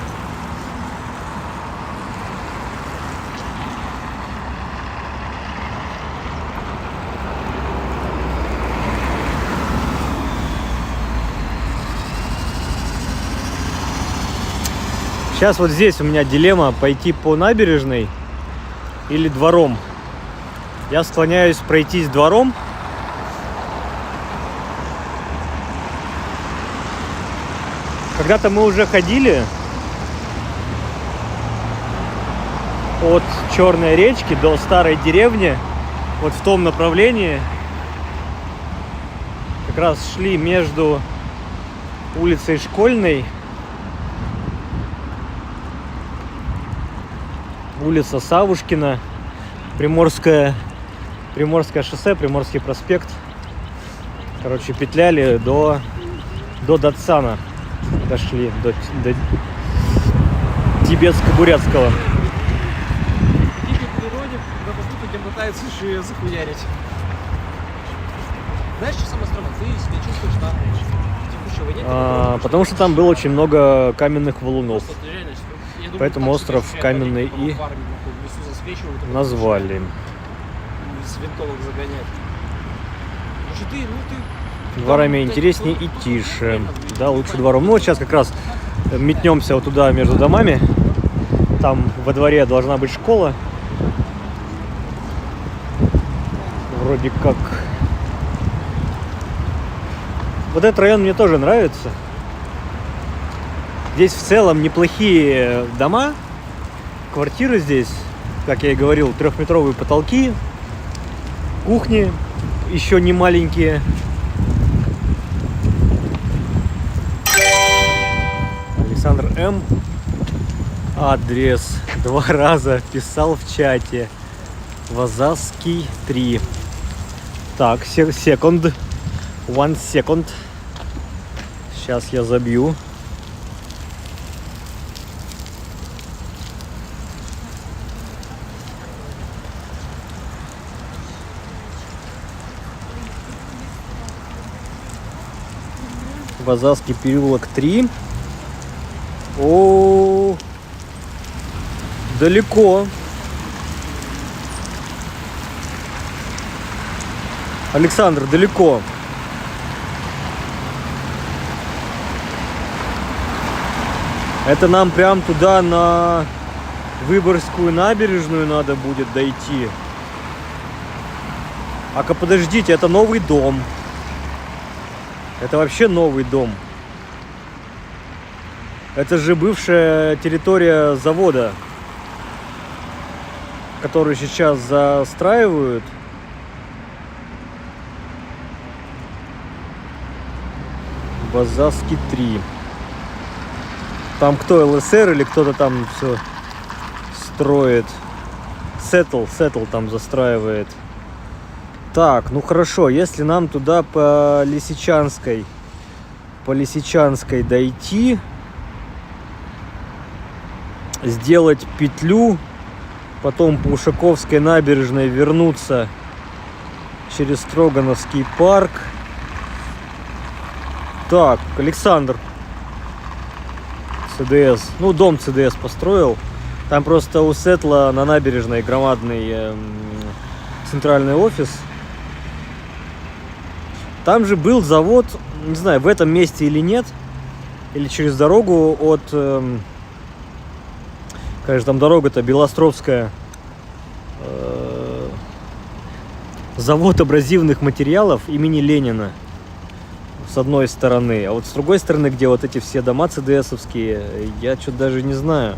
Speaker 1: Сейчас вот здесь у меня дилемма: пойти по набережной или двором. Я склоняюсь пройтись двором. Когда-то мы уже ходили от Черной речки до старой деревни, вот в том направлении. Как раз шли между улицей Школьной, улица Савушкина, Приморское шоссе, Приморский проспект. Короче, петляли до Датсана. Дошли до Тибетско-Бурятского.
Speaker 2: В дикой природе, когда поступки пытаются еще ее захуярить. Знаешь, что самое странное? Ты себя чувствуешь на текущего нет?
Speaker 1: Потому что там было очень много каменных валунов. Поэтому остров Каменный и назвали.
Speaker 2: С винтовок загонять.
Speaker 1: Дворами интереснее и тише. Да, лучше двором. Ну, вот сейчас как раз метнемся вот туда между домами. Там во дворе должна быть школа. вроде как. Вот этот район мне тоже нравится. Здесь в целом неплохие дома, квартиры здесь, как я и говорил, 3-метровые потолки, кухни еще не маленькие. Александр М. Адрес 2 раза писал в чате. Вазовский 3. Так, секунд. One second. Сейчас я забью. Вазовский переулок 3. О, далеко. Александр, далеко. Это нам прям туда, на Выборгскую набережную надо будет дойти. А-ка, подождите, это новый дом. Это вообще новый дом. Это же бывшая территория завода, который сейчас застраивают. Вазовский 3. Там кто, ЛСР или кто-то там все строит? Сеттл там застраивает. Так, ну хорошо, если нам туда по Лисичанской дойти, сделать петлю, потом по Ушаковской набережной вернуться через Строгановский парк. Так, Александр, ЦДС, ну дом ЦДС построил. Там просто у Сеттла на набережной громадный центральный офис. Там же был завод, не знаю, в этом месте или нет, или через дорогу от, конечно, там дорога-то Белостровская, завод абразивных материалов имени Ленина с одной стороны, а вот с другой стороны, где вот эти все дома ЦДСовские, я что-то даже не знаю.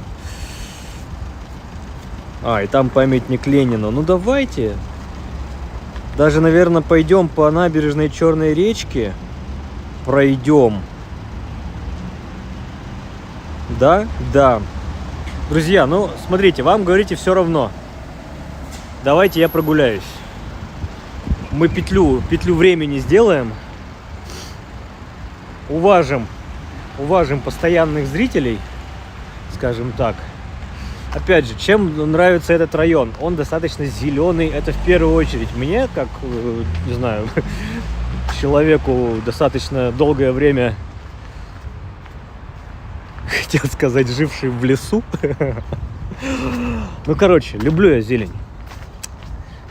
Speaker 1: А, и там памятник Ленину. Ну давайте. Даже, наверное, пойдем по набережной Черной речки. Пройдем. Да? Да. Друзья, ну, смотрите, вам говорите все равно. Давайте я прогуляюсь. Мы петлю времени сделаем. Уважим постоянных зрителей, скажем так. Опять же, чем нравится этот район? Он достаточно зеленый, это в первую очередь мне, как, не знаю, человеку достаточно долгое время, хотел сказать, живший в лесу. Ну, короче, люблю я зелень.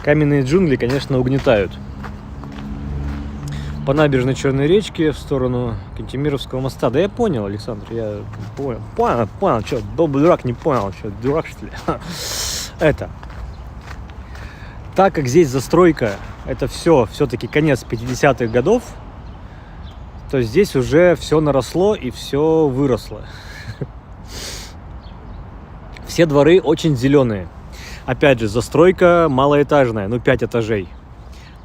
Speaker 1: Каменные джунгли, конечно, угнетают. По набережной Черной речки в сторону Кантемировского моста. Да я понял, Александр, я понял, что, добрый дурак не понял, что, дурак что ли? Это. Так как здесь застройка, это все-таки конец 50-х годов, то здесь уже все наросло и все выросло. Все дворы очень зеленые. Опять же, застройка малоэтажная, 5 этажей.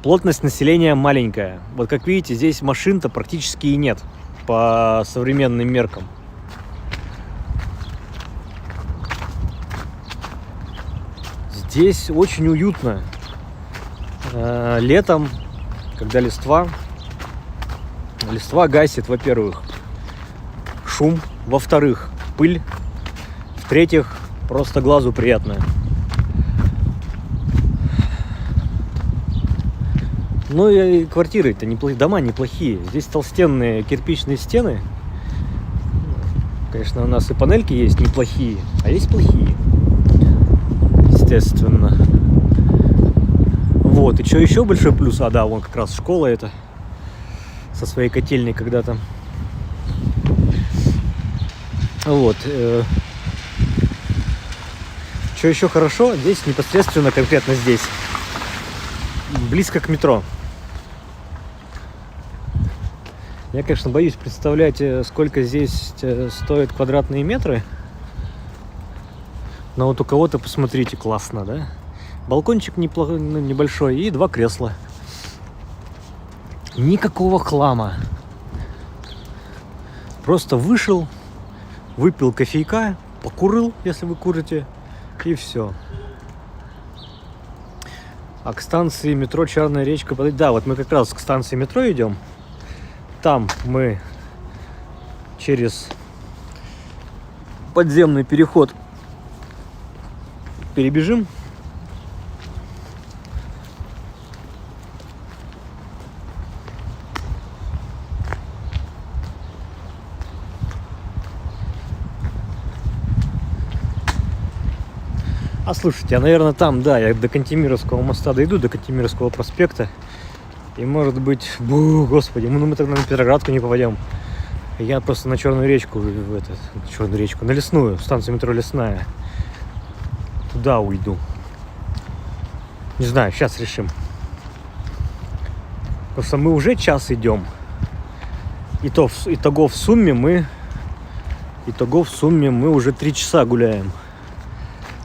Speaker 1: Плотность населения маленькая. Вот как видите, здесь машин-то практически и нет по современным меркам. Здесь очень уютно. Летом, когда листва гасит, во-первых, шум, во-вторых, пыль, в-третьих, просто глазу приятно. Ну и квартиры-то неплохие, дома неплохие. Здесь толстенные кирпичные стены. Конечно, у нас и панельки есть неплохие, а есть плохие. Естественно. Вот, и что еще большой плюс? А, да, вон как раз школа эта. Со своей котельной когда-то. Вот. Что еще хорошо? Здесь непосредственно, конкретно здесь. близко к метро. Я, конечно, боюсь представлять, сколько здесь стоят квадратные метры. Но вот у кого-то, посмотрите, классно, да? Балкончик небольшой и 2 кресла. Никакого хлама. Просто вышел, выпил кофейка, покурил, если вы курите, и все. А к станции метро Черная речка... Да, вот мы как раз к станции метро идем. Там мы через подземный переход перебежим. А слушайте, наверное, там, да, я до Кантемировского моста дойду, до Кантемировского проспекта. И может быть, господи, мы тогда на Петроградку не попадем. Я просто на Черную речку, на Лесную, станцию метро Лесная. Туда уйду. Не знаю, сейчас решим. Потому что мы уже час идем. Итого в сумме мы уже 3 часа гуляем.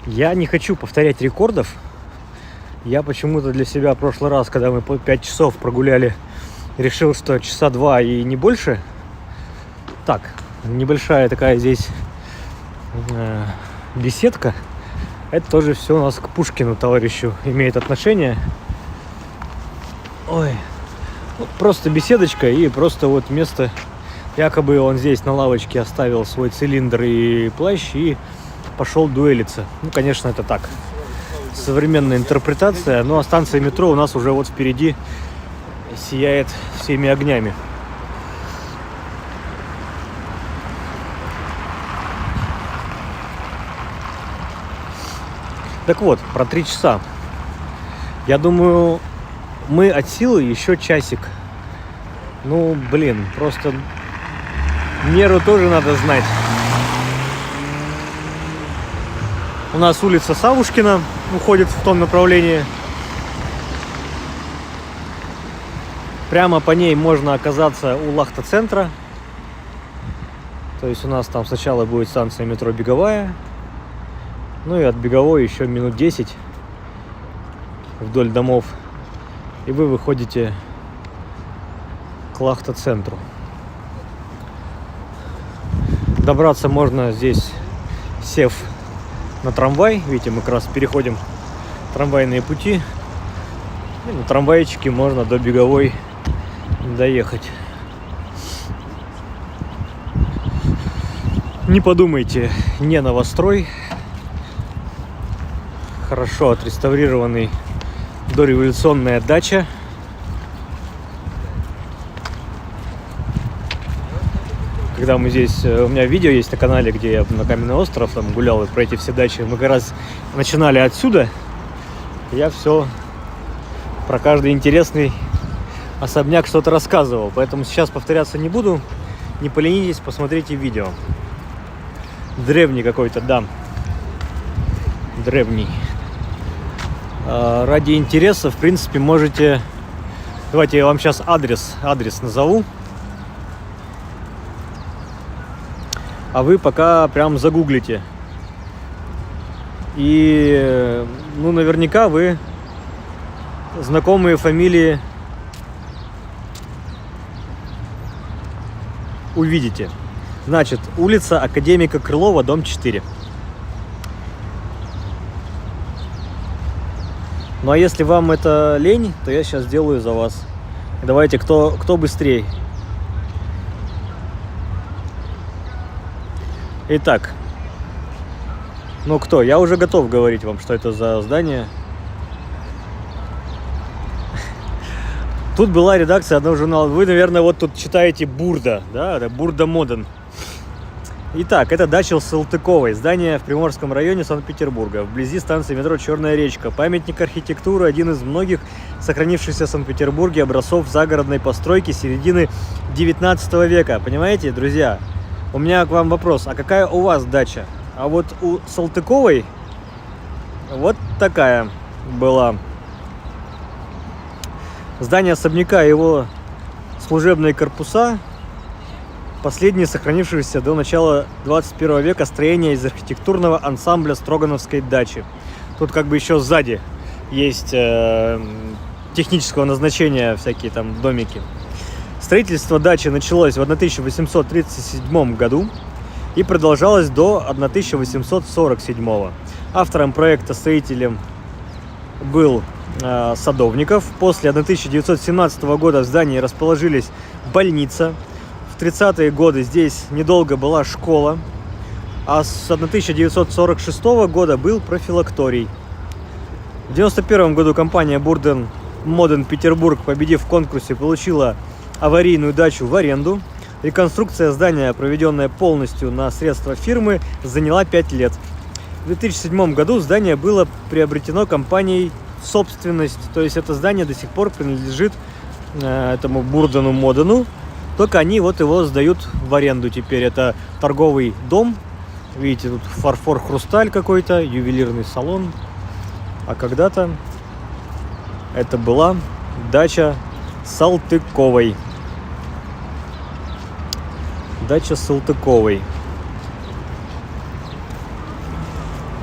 Speaker 1: Я не хочу повторять рекордов. Я почему-то для себя в прошлый раз, когда мы по 5 часов прогуляли, решил, что часа 2 и не больше. Так, небольшая такая здесь беседка. Это тоже все у нас к Пушкину, товарищу, имеет отношение. Ой, ну, просто беседочка и просто вот место. Якобы он здесь на лавочке оставил свой цилиндр и плащ и пошел дуэлиться. Ну, конечно, это так. Современная интерпретация. Ну, а станция метро у нас уже вот впереди сияет всеми огнями. Так вот, про 3 часа. Я думаю, мы от силы еще часик. Ну, блин, просто меру тоже надо знать. У нас улица Савушкина уходит в том направлении. Прямо по ней можно оказаться у Лахта-центра. То есть у нас там сначала будет станция метро Беговая. Ну и от Беговой еще минут 10 вдоль домов. И вы выходите к Лахта-центру. Добраться можно здесь, сев на трамвай. Видите, мы как раз переходим трамвайные пути. И на трамвайчике можно до Беговой доехать. Не подумайте, не новострой. Хорошо отреставрированный дореволюционная дача. Когда мы здесь, у меня видео есть на канале, где я на Каменный остров там гулял и про эти все дачи. Мы как раз начинали отсюда. Я все про каждый интересный особняк что-то рассказывал. Поэтому сейчас повторяться не буду. Не поленитесь, посмотрите видео. Древний какой-то, да. Древний. Ради интереса, в принципе, можете... Давайте я вам сейчас адрес назову. А вы пока прям загуглите. И, ну, наверняка вы знакомые фамилии увидите. Значит, улица Академика Крылова, дом 4. Ну а если вам это лень, то я сейчас сделаю за вас. Давайте, кто быстрее. Итак, ну кто? Я уже готов говорить вам, что это за здание. Тут была редакция одного журнала. Вы, наверное, вот тут читаете Бурда, да? Это Бурда Моден. Итак, это дача Салтыковой. Здание в Приморском районе Санкт-Петербурга. Вблизи станции метро Черная речка. Памятник архитектуры, один из многих сохранившихся в Санкт-Петербурге образцов загородной постройки середины 19 века. Понимаете, друзья? У меня к вам вопрос. А какая у вас дача? А вот у Салтыковой вот такая была. Здание особняка и его служебные корпуса – последние сохранившиеся до начала 21 века строения из архитектурного ансамбля Строгановской дачи. Тут как бы еще сзади есть технического назначения всякие там домики. Строительство дачи началось в 1837 году и продолжалось до 1847. Автором проекта, строителем был Садовников. После 1917 года в здании расположились больница. В 30-е годы здесь недолго была школа, а с 1946 года был профилакторий. В 1991 году компания Бурден Моден Петербург, победив в конкурсе, получила аварийную дачу в аренду. Реконструкция здания, проведенная полностью на средства фирмы, заняла 5 лет. В 2007 году здание было приобретено компанией в собственность, то есть это здание до сих пор принадлежит этому Бурдену Модену, только они вот его сдают в аренду теперь. Это торговый дом, видите, тут фарфор-хрусталь какой-то, ювелирный салон, а когда-то это была дача Салтыковой. Дача Салтыковой.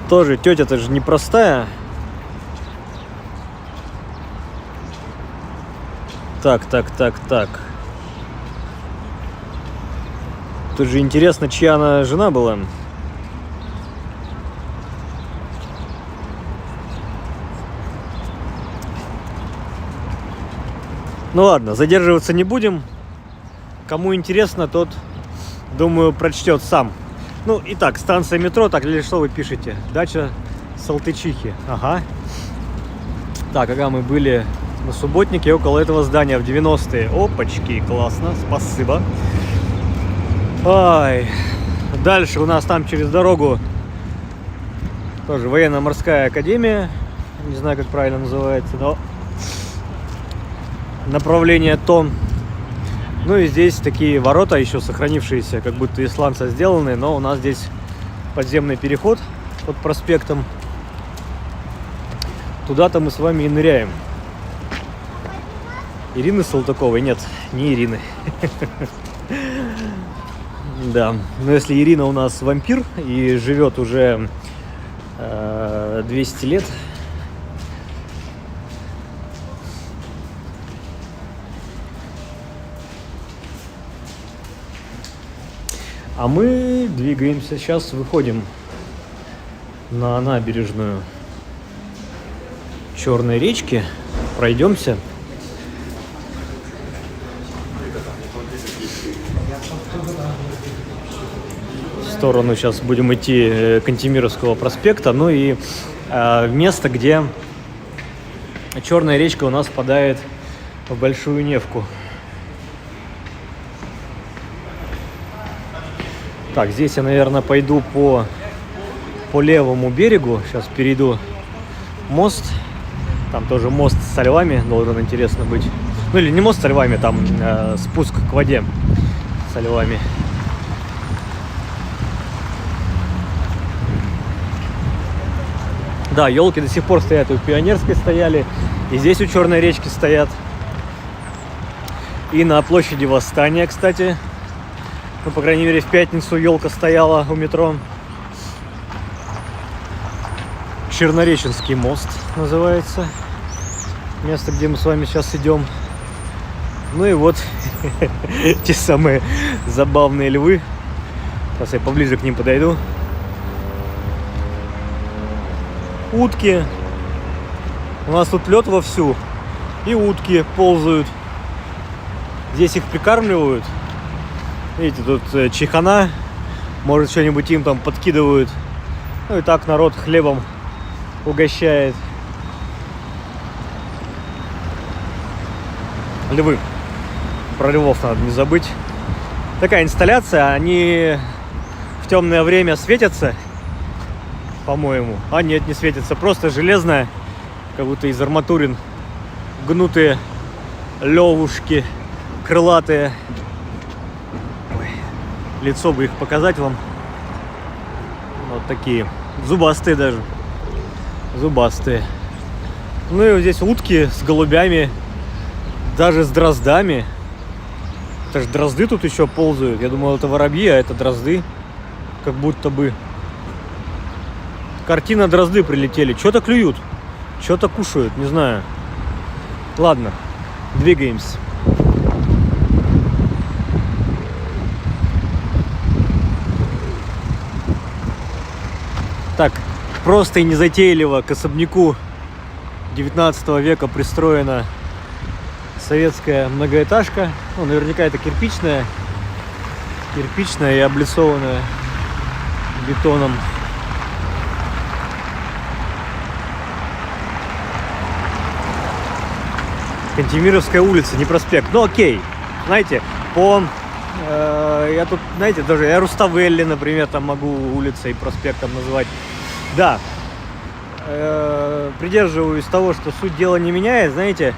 Speaker 1: Тоже тетя-то же непростая. Так. Тут же интересно, чья она жена была. Ну ладно, задерживаться не будем. Кому интересно, тот, думаю, прочтет сам. Ну, итак, станция метро, так, или что вы пишете? Дача Салтычихи. Ага. Так, ага, мы были на Субботнике около этого здания в 90-е. Опачки, классно, спасибо. Ай. Дальше у нас там через дорогу тоже военно-морская академия. Не знаю, как правильно называется, но направление то. Ну и здесь такие ворота еще сохранившиеся, как будто из сланца сделаны, но у нас здесь подземный переход под проспектом. Туда-то мы с вами и ныряем. Ирины Салтыковой? Нет, не Ирины. Да, но если Ирина у нас вампир и живет уже 200 лет, а мы двигаемся, сейчас выходим на набережную Черной речки, пройдемся. В сторону сейчас будем идти Кантемировского проспекта, ну и место, где Черная речка у нас впадает в Большую Невку. Так, здесь я, наверное, пойду по левому берегу. Сейчас перейду мост. Там тоже мост со львами должен, интересно быть. Ну или не мост со львами, там спуск к воде со львами. Да, елки до сих пор стоят. И у Пионерской стояли, и здесь у Черной речки стоят. И на площади Восстания, кстати. Ну, по крайней мере, в пятницу елка стояла у метро. Чернореченский мост называется. Место, где мы с вами сейчас идем. Ну и вот те самые забавные львы. Сейчас я поближе к ним подойду. Утки. У нас тут лед вовсю. И утки ползают. Здесь их прикармливают. Видите, тут чайхана, может, что-нибудь им там подкидывают. Ну и так народ хлебом угощает. Львы. Про львов надо не забыть. Такая инсталляция, они в темное время светятся, по-моему. А нет, не светятся, просто железная, как будто из арматурин. Гнутые левушки, крылатые. Лицо бы их показать вам. Вот такие. Зубастые даже. Зубастые. Ну и вот здесь утки с голубями Даже с дроздами. Это ж дрозды тут еще ползают. Я думал, это воробьи, а это дрозды. Как будто бы. Картина, дрозды прилетели. Что-то клюют. Что-то кушают, не знаю. Ладно, двигаемся. Так, просто и незатейливо к особняку 19 века пристроена советская многоэтажка. Ну, наверняка это кирпичная и облицованная бетоном. Кантемировская улица, не проспект. Ну окей, знаете, я тут, знаете, даже я Руставели, например, там могу улицей и проспектом назвать. Да, придерживаюсь того, что суть дела не меняет. Знаете,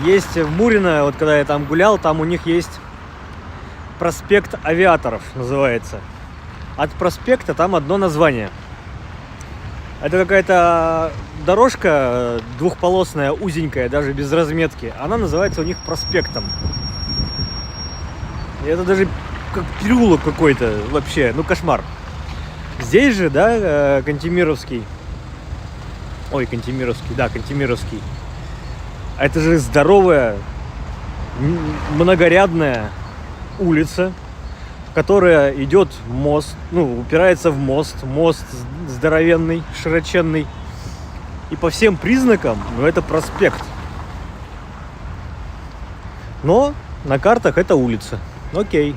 Speaker 1: есть в Мурино, вот когда я там гулял, там у них есть проспект Авиаторов, называется. От проспекта там одно название. Это какая-то дорожка двухполосная, узенькая, даже без разметки. Она называется у них проспектом. И это даже как переулок какой-то вообще, ну кошмар. Здесь же, да, Кантемировский. Ой, Кантемировский, да, Кантемировский. Это же здоровая, многорядная улица, которая идет мост, ну, упирается в мост здоровенный, широченный. И по всем признакам, ну, это проспект. Но на картах это улица. Окей.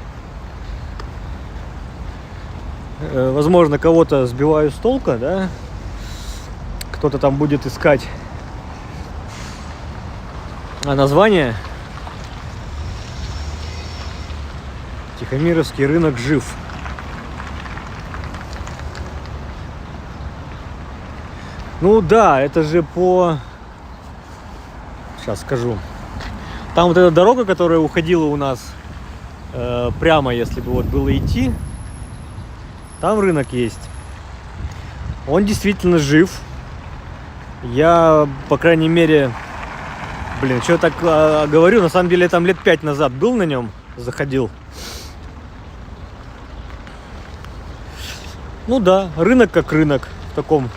Speaker 1: Возможно, кого-то сбиваю с толка, да? Кто-то там будет искать название. Тихомировский рынок жив. Ну да, это же по... Сейчас скажу. Там вот эта дорога, которая уходила у нас прямо, если бы вот было идти, там рынок есть. Он действительно жив. Я, по крайней мере... Блин, что я так говорю? На самом деле, я там лет 5 назад был на нем, заходил. Ну да, рынок как рынок. В таком...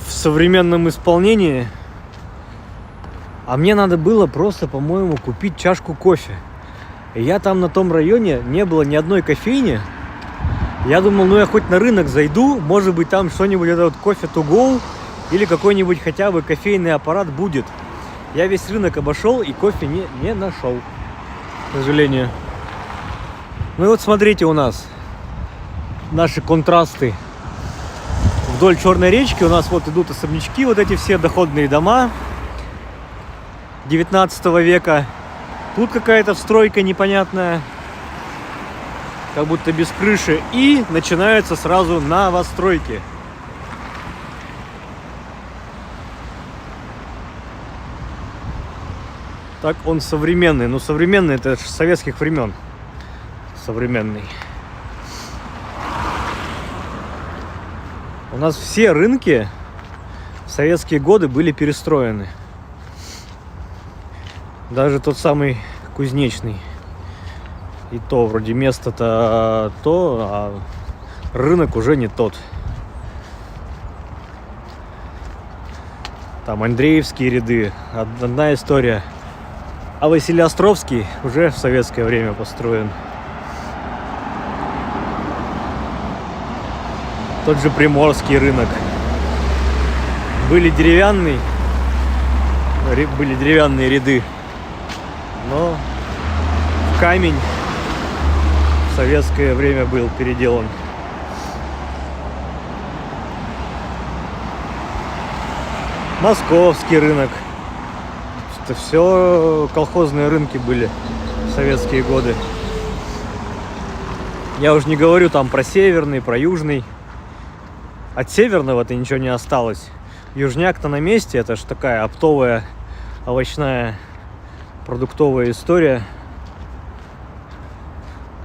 Speaker 1: В современном исполнении. А мне надо было просто, по-моему, купить чашку кофе. И я там на том районе, не было ни одной кофейни. Я думал, ну я хоть на рынок зайду, может быть там что-нибудь, это вот кофе to go, или какой-нибудь хотя бы кофейный аппарат будет. Я весь рынок обошел и кофе не нашел, к сожалению. Ну и вот смотрите, у нас наши контрасты. Вдоль Черной речки у нас вот идут особнячки, вот эти все доходные дома 19 века. Тут какая-то стройка непонятная, как будто без крыши. И начинаются сразу новостройки. Так он современный. Ну, современный, это же советских времен. Современный. У нас все рынки в советские годы были перестроены. Даже тот самый Кузнечный. И то вроде место-то то, а рынок уже не тот. Там Андреевские ряды, одна история. А Василеостровский уже в советское время построен. Тот же Приморский рынок. Были деревянные ряды, но в камень в советское время был переделан. Московский рынок. Это все колхозные рынки были в советские годы. Я уже не говорю там про северный, про южный. От северного-то ничего не осталось. Южняк-то на месте. Это ж такая оптовая, овощная, продуктовая история,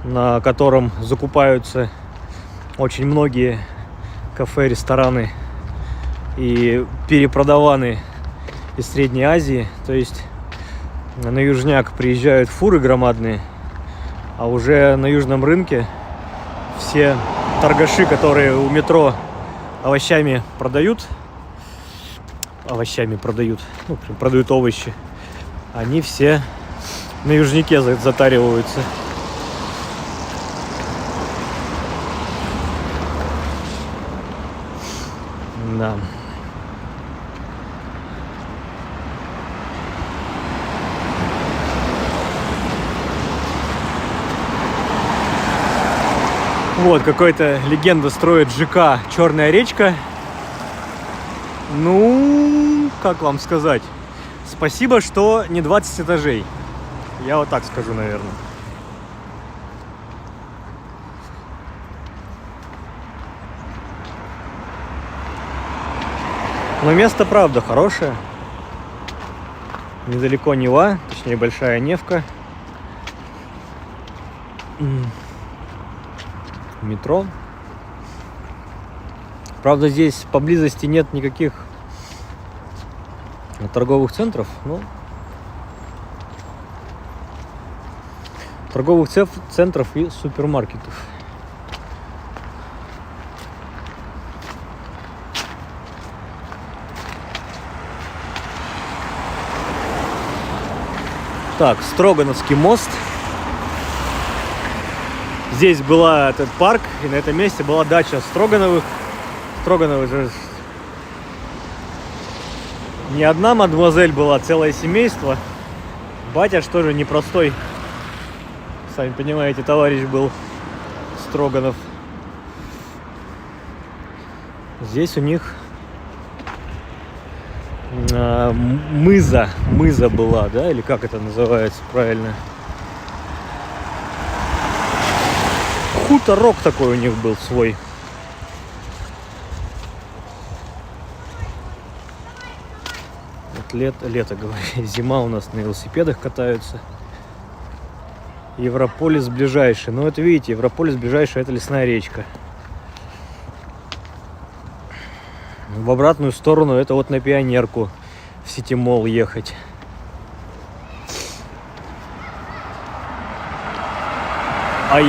Speaker 1: на котором закупаются очень многие кафе, рестораны и перепродаваны из Средней Азии. То есть на Южняк приезжают фуры громадные, а уже на южном рынке все торгаши, которые у метро овощами продают, ну, продают овощи, они все на Южняке затариваются. Да. Вот, какой-то легенда строит ЖК «Черная речка». Ну, как вам сказать? Спасибо, что не 20 этажей. Я вот так скажу, наверное. Но место, правда, хорошее. Недалеко Нева, точнее, Большая Невка. Метро. Правда, здесь поблизости нет никаких торговых центров, но торговых центров и супермаркетов. Так, Строгановский мост. Здесь был этот парк, и на этом месте была дача Строгановых. Строгановы же не одна мадемуазель была, целое семейство. Батя ж тоже непростой, сами понимаете, товарищ был Строганов. Здесь у них мыза была, да, или как это называется правильно? Хуторок такой у них был свой. Вот лето, говорю, зима, у нас на велосипедах катаются. Европолис ближайший. Ну, это видите, Европолис ближайший — это Лесная речка. В обратную сторону это вот на Пионерку в Сити-молл ехать. А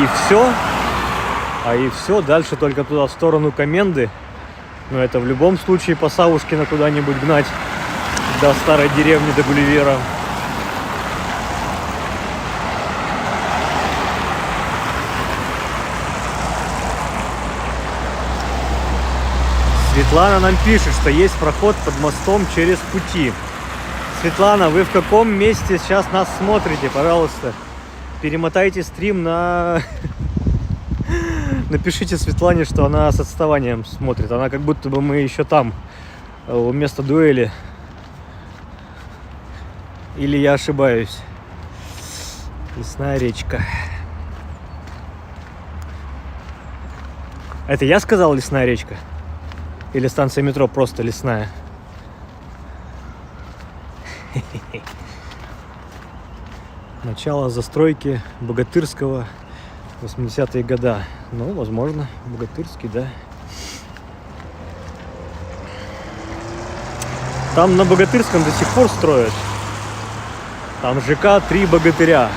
Speaker 1: и все, дальше только туда, в сторону Коменды. Но это в любом случае по Савушкина куда-нибудь гнать до старой деревни, до Гулливера. Светлана нам пишет, что есть проход под мостом через пути. Светлана, вы в каком месте сейчас нас смотрите? Пожалуйста, перемотайте стрим на... Напишите Светлане, что она с отставанием смотрит. Она как будто бы мы еще там, у места дуэли. Или я ошибаюсь? Лесная речка. Это я сказал Лесная речка? Или станция метро просто Лесная? Начало застройки Богатырского, 80-е годы. Ну, возможно, Богатырский, да. Там на Богатырском до сих пор строят. Там ЖК «Три богатыря».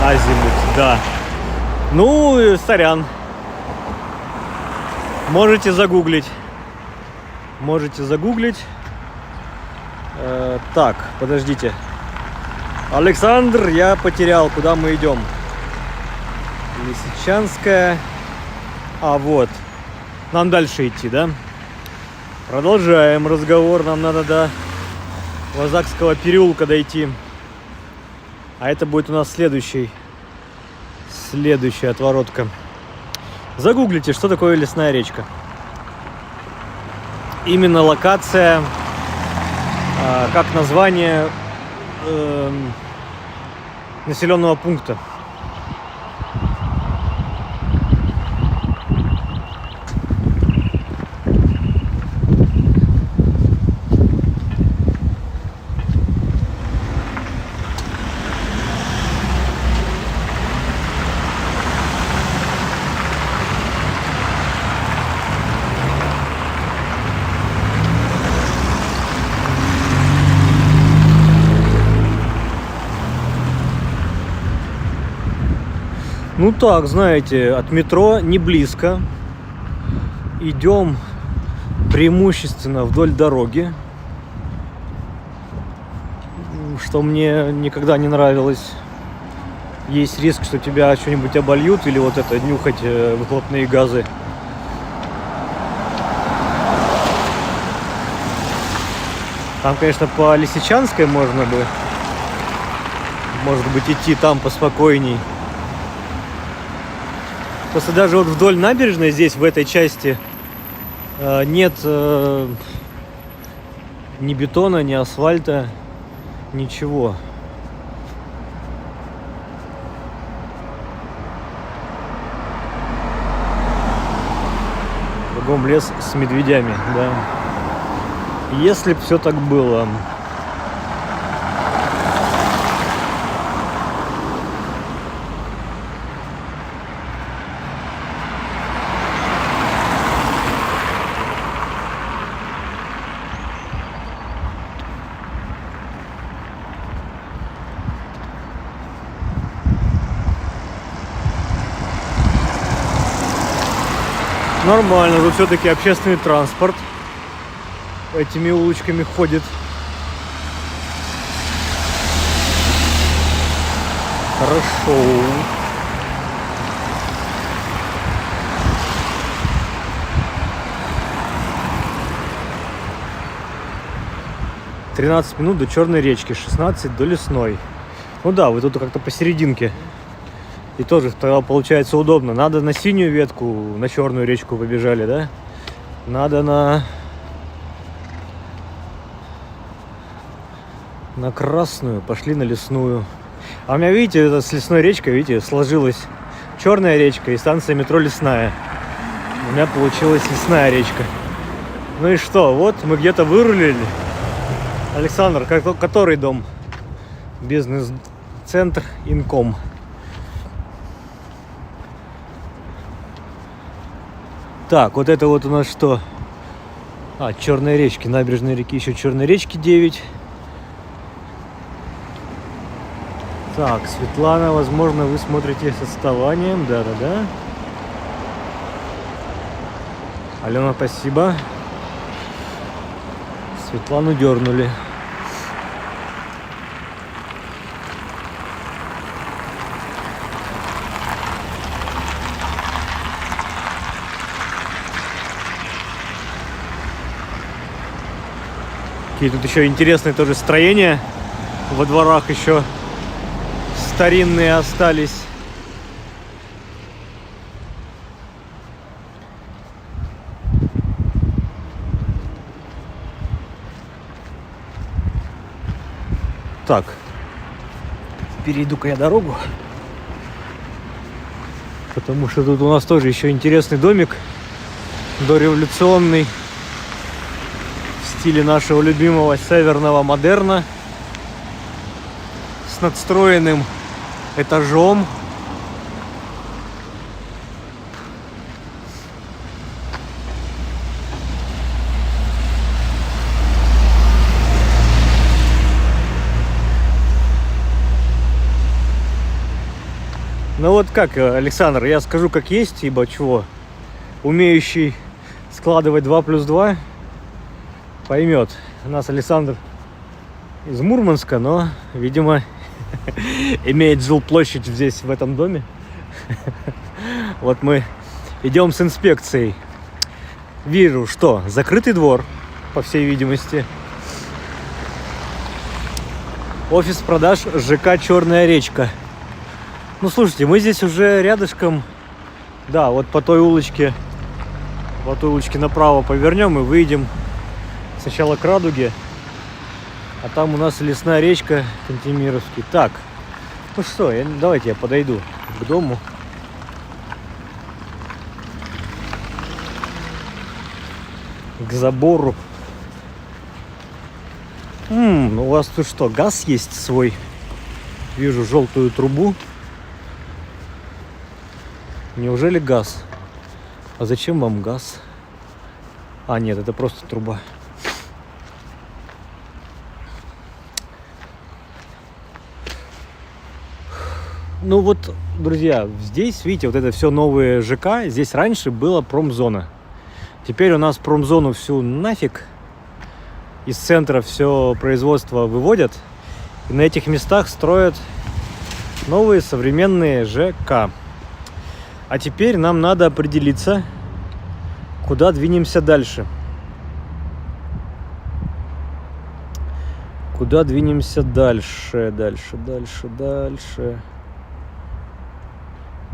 Speaker 1: Азимут, да. Ну, сорян. Можете загуглить. Так, подождите. Александр, я потерял. Куда мы идем? Лисичанская. А, вот. Нам дальше идти, да? Продолжаем разговор. Нам надо до Вазакского переулка дойти. А это будет у нас следующая отворотка. Загуглите, что такое Лесная речка. Именно локация, как название населенного пункта. Ну так, знаете, от метро не близко. Идем преимущественно вдоль дороги, что мне никогда не нравилось. Есть риск, что тебя что-нибудь обольют или вот это нюхать выхлопные газы. Там, конечно, по Лисичанской можно бы, может быть, идти там поспокойней. Просто даже вот вдоль набережной здесь, в этой части, нет ни бетона, ни асфальта, ничего. Кругом лес с медведями, да. Если б все так было. Нормально, тут все-таки общественный транспорт этими улочками ходит. Хорошо. «13 минут до Черной речки, 16 до Лесной». Ну да, вы тут как-то посерединке. И тоже тогда получается удобно. Надо на синюю ветку, на Черную речку побежали, да? Надо на красную, пошли на Лесную. А у меня, видите, это с Лесной речкой, видите, сложилась Черная речка и станция метро Лесная. У меня получилась Лесная речка. Ну и что, вот мы где-то вырулили. Александр, который дом? Бизнес-центр Инком. Так, вот это вот у нас что? Черной речки, набережной реки, еще Черной речки 9. Так, Светлана, возможно, вы смотрите с отставанием. Да-да-да. Алена, спасибо. Светлану дернули. И тут еще интересные тоже строения. Во дворах еще старинные остались. Так, перейду-ка я дорогу, потому что тут у нас тоже еще интересный домик дореволюционный в стиле нашего любимого северного модерна с надстроенным этажом. Ну вот как, Александр, я скажу как есть, ибо чего, умеющий складывать 2 плюс 2 поймет. У нас Александр из Мурманска, но, видимо, имеет жилплощадь здесь, в этом доме. Вот мы идем с инспекцией. Вижу, что закрытый двор, по всей видимости. Офис продаж ЖК «Черная речка». Ну, слушайте, мы здесь уже рядышком. Да, вот по той улочке направо повернем и выйдем сначала к Радуге, а там у нас Лесная речка, Кантемировский. Так, ну что, давайте я подойду к дому. К забору. У вас тут что, газ есть свой? Вижу желтую трубу. Неужели газ? А зачем вам газ? А, нет, это просто труба. Ну вот, друзья, здесь, видите, вот это все новые ЖК. Здесь раньше была промзона. Теперь у нас промзону всю нафиг. Из центра все производство выводят. И на этих местах строят новые современные ЖК. А теперь нам надо определиться, куда двинемся дальше. Куда двинемся дальше, дальше.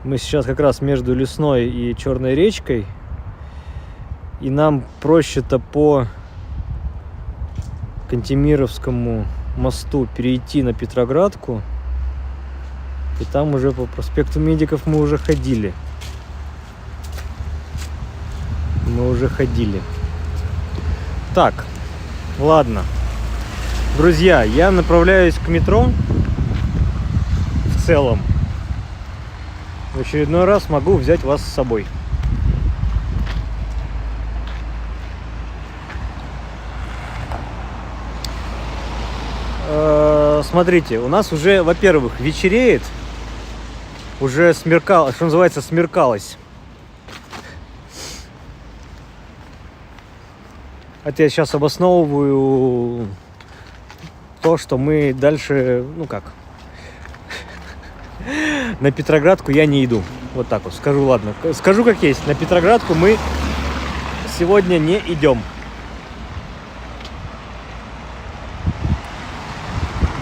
Speaker 1: Мы сейчас как раз между Лесной и Черной речкой. И нам проще-то по Кантемировскому мосту перейти на Петроградку. И там уже по проспекту Медиков мы уже ходили. Так, ладно. Друзья, я направляюсь к метро. В целом. В очередной раз могу взять вас с собой. Смотрите, у нас уже, во-первых, вечереет. Уже смеркалось, что называется, смеркалось. Это я сейчас обосновываю то, что мы дальше, на Петроградку я не иду. Вот так вот скажу, ладно. Скажу как есть. На Петроградку мы сегодня не идем.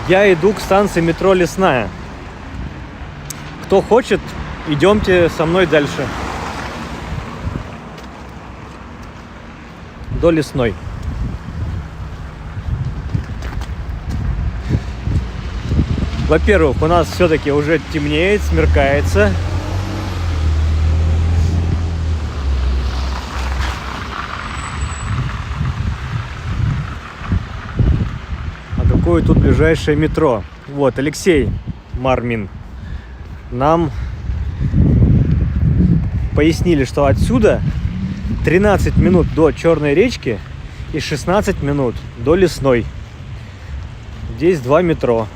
Speaker 1: Я иду к станции метро Лесная. Кто хочет, идемте со мной дальше. До Лесной. Во-первых, у нас все-таки уже темнеет, смеркается. А какое тут ближайшее метро? Вот, Алексей Мармин нам пояснили, что отсюда 13 минут до Черной речки и 16 минут до Лесной. Здесь 2 метро.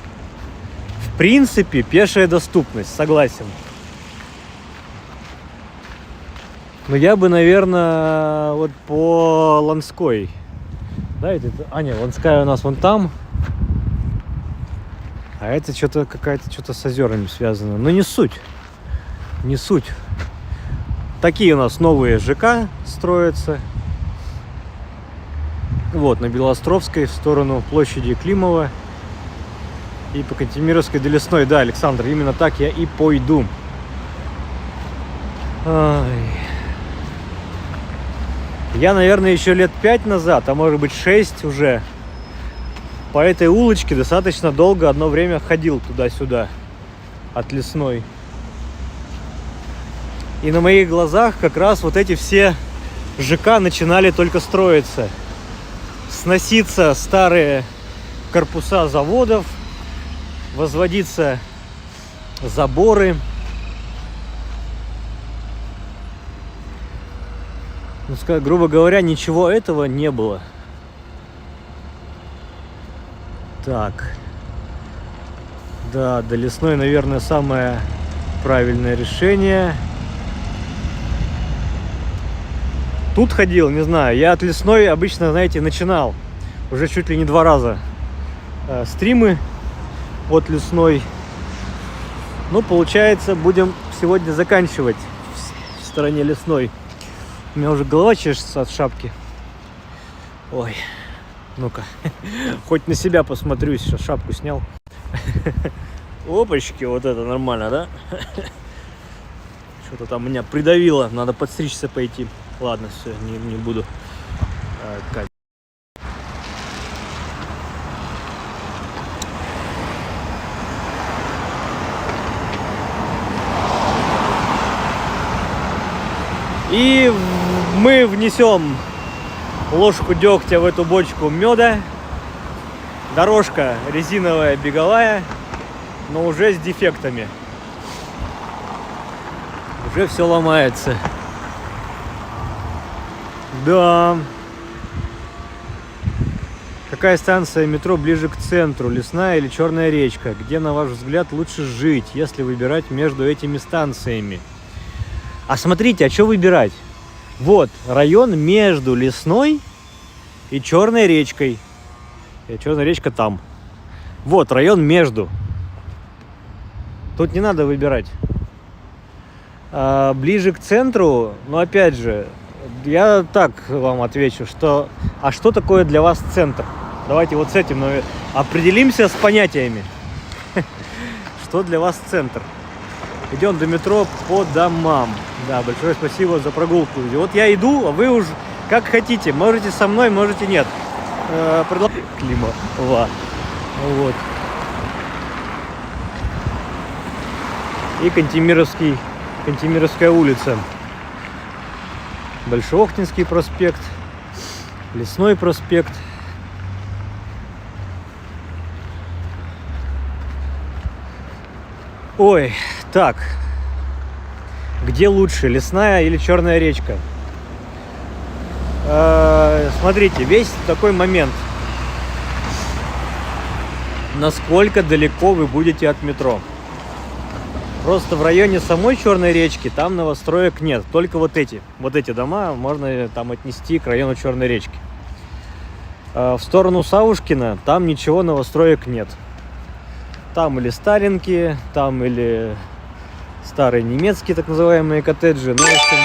Speaker 1: В принципе, пешая доступность, согласен. Но я бы, наверное, вот по Ланской. Да, Ланская у нас вон там. А это что-то что-то с озерами связано. Но не суть. Такие у нас новые ЖК строятся. Вот, на Белоостровской в сторону площади Климова. И по Кантемировской до Лесной. Да, Александр, именно так я и пойду. Я, наверное, еще лет 5 назад, а может быть 6 уже, по этой улочке достаточно долго одно время ходил туда-сюда от Лесной. И на моих глазах как раз вот эти все ЖК начинали только строиться. Сноситься старые корпуса заводов, возводиться заборы. Грубо говоря, ничего этого не было. Так. Да, до Лесной, наверное, самое правильное решение. Тут ходил, не знаю. Я от Лесной обычно, знаете, начинал. Уже чуть ли не 2 раза стримы от Лесной. Ну, получается, будем сегодня заканчивать в стороне Лесной. У меня уже голова чешется от шапки. Ой, ну-ка, хоть на себя посмотрю, сейчас шапку снял. Опачки, вот это нормально, да? Что-то там меня придавило, надо подстричься пойти. Ладно, все, не буду. И мы внесем ложку дегтя в эту бочку меда. Дорожка резиновая, беговая, но уже с дефектами. Уже все ломается. какая станция метро ближе к центру, Лесная или Черная речка? Где, на ваш взгляд, лучше жить, если выбирать между этими станциями? А смотрите, а что выбирать? Вот, район между Лесной и Черной речкой. И Черная речка там. Вот, район между. Тут не надо выбирать. Ближе к центру, но опять же, я так вам отвечу, что... А что такое для вас центр? Давайте вот с этим определимся с понятиями. Что для вас центр? Идем до метро по домам. Да, большое спасибо за прогулку. И вот я иду, а вы уж как хотите. Можете со мной, можете нет. Клима. Вот. И Кантемировская улица. Большеохтинский проспект. Лесной проспект. Ой, так. Где лучше, Лесная или Черная речка? Смотрите, весь такой момент. Насколько далеко вы будете от метро? Просто в районе самой Черной речки там новостроек нет. Только вот эти дома можно там отнести к району Черной речки. В сторону Савушкина там ничего новостроек нет. Там или старенькие, там или старые немецкие так называемые коттеджи. Ну, в общем,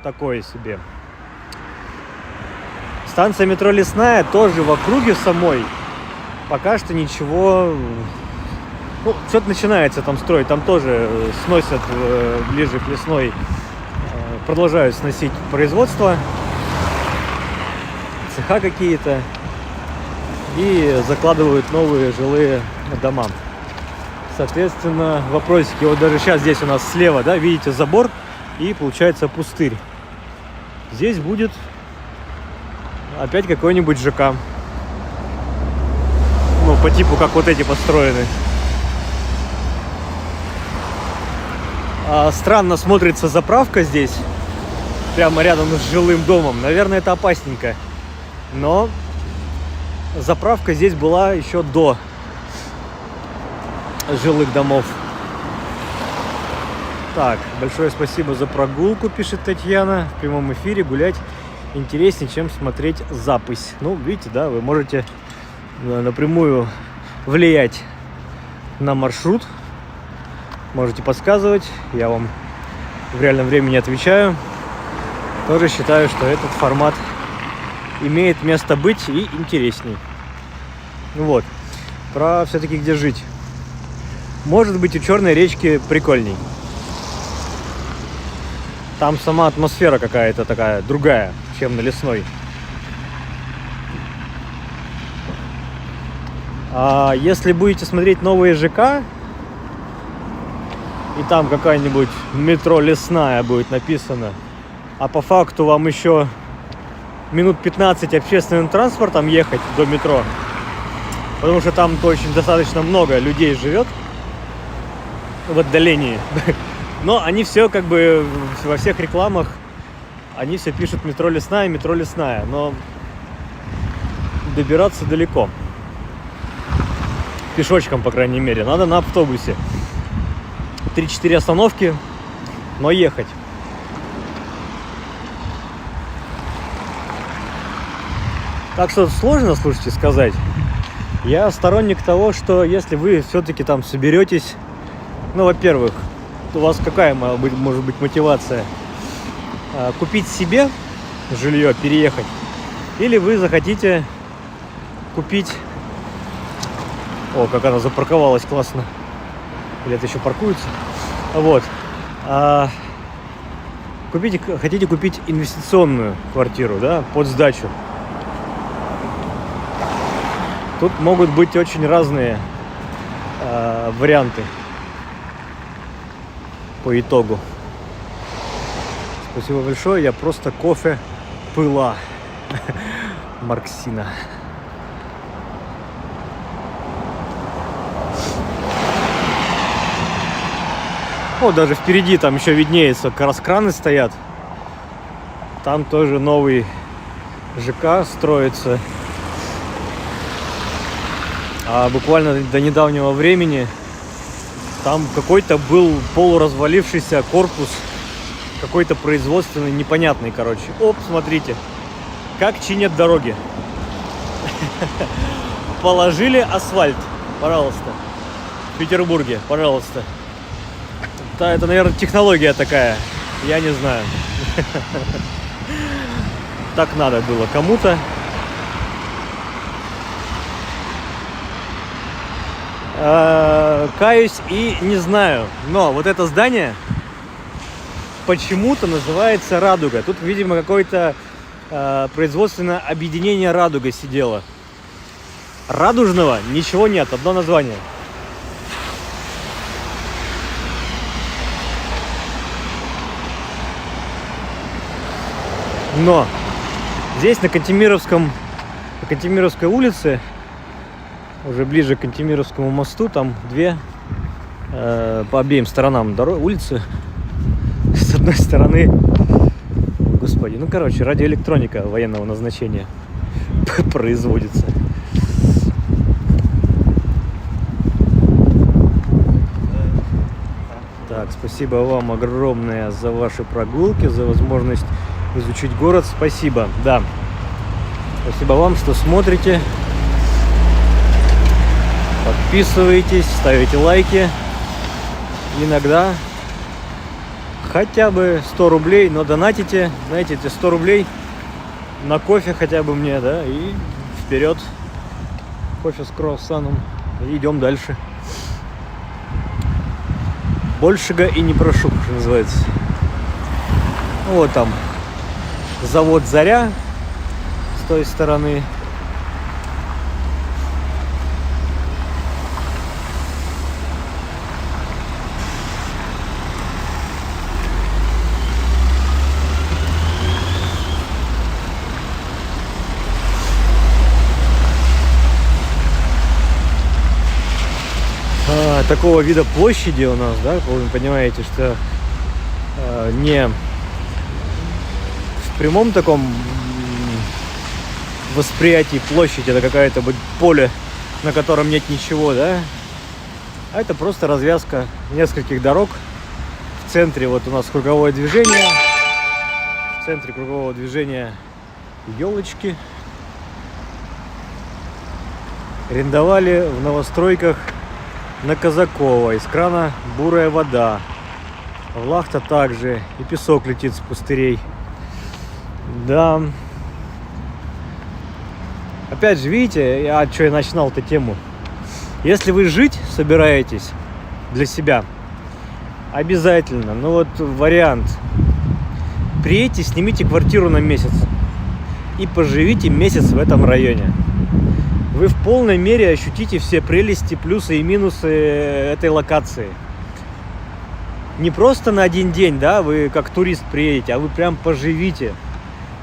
Speaker 1: такое себе. Станция метро Лесная тоже в округе самой. Пока что ничего... Ну, что-то начинается там строить. Там тоже сносят ближе к Лесной. Продолжают сносить производство. Цеха какие-то. И закладывают новые жилые дома. Соответственно, вопросики. Вот даже сейчас здесь у нас слева, да, видите, забор. И получается пустырь. Здесь будет опять какой-нибудь ЖК. Ну, по типу, как вот эти построены. Странно смотрится заправка здесь. Прямо рядом с жилым домом. Наверное, это опасненько. Но заправка здесь была еще до жилых домов. Так, большое спасибо за прогулку, пишет Татьяна. В прямом эфире гулять интереснее, чем смотреть запись. Ну, видите, да, вы можете напрямую влиять на маршрут. Можете подсказывать. Я вам в реальном времени отвечаю. Тоже считаю, что этот формат имеет место быть и интересней. Вот. Про все-таки где жить. Может быть, у Черной речки прикольней. Там сама атмосфера какая-то такая другая, чем на Лесной. А если будете смотреть новые ЖК, и там какая-нибудь метро Лесная будет написано, а по факту вам еще минут 15 общественным транспортом ехать до метро, потому что там очень достаточно много людей живет в отдалении. Но они все как бы во всех рекламах, они все пишут метро Лесная, но добираться далеко. Пешочком, по крайней мере. Надо на автобусе. 3-4 остановки, но ехать. Так что сложно, слушайте, сказать. Я сторонник того, что если вы все-таки там соберетесь, ну, во-первых, у вас какая может быть мотивация? Купить себе жилье, переехать? Или вы захотите купить... О, как она запарковалась классно. Или это еще паркуется? Вот. Хотите купить инвестиционную квартиру, да, под сдачу? Тут могут быть очень разные варианты по итогу. Спасибо большое. Я просто кофе пыла. Марксина. О, даже впереди там еще виднеется, как раз краны стоят. Там тоже новый ЖК строится. А буквально до недавнего времени там какой-то был полуразвалившийся корпус, какой-то производственный, непонятный, короче. Оп, смотрите, как чинят дороги. Положили асфальт, пожалуйста. В Петербурге, пожалуйста. Да, это, наверное, технология такая. Я не знаю. Так надо было кому-то. Каюсь и не знаю. Но вот это здание почему-то называется «Радуга». Тут, видимо, какое-то производственное объединение «Радуга» сидело. Радужного ничего нет, одно название. Но здесь на Кантемировской улице, уже ближе к Кантемировскому мосту, там две по обеим сторонам улицы. С одной стороны, господи, ну короче, радиоэлектроника военного назначения производится. Так, спасибо вам огромное за ваши прогулки, за возможность изучить город. Спасибо, да. Спасибо вам, что смотрите. Подписывайтесь, ставите лайки. Иногда хотя бы 100 рублей, но донатите, знаете, эти 100 рублей на кофе хотя бы мне, да, и вперед. Кофе с круассаном. И идем дальше. Большего и не прошу, что называется. Вот там завод «Заря» с той стороны. Такого вида площади у нас, да, вы понимаете, что не в прямом таком восприятии площади, это какое-то поле, на котором нет ничего, да, а это просто развязка нескольких дорог. В центре вот у нас круговое движение, в центре кругового движения елочки. Арендовали в новостройках на Казакова. Из крана бурая вода. В Лахта также. И песок летит с пустырей. Да. Опять же, видите, что я начинал эту тему. Если вы жить собираетесь для себя, обязательно, ну вот вариант. Приедьте, снимите квартиру на месяц. И поживите месяц в этом районе. Вы в полной мере ощутите все прелести, плюсы и минусы этой локации. Не просто на один день, да, вы как турист приедете, а вы прям поживите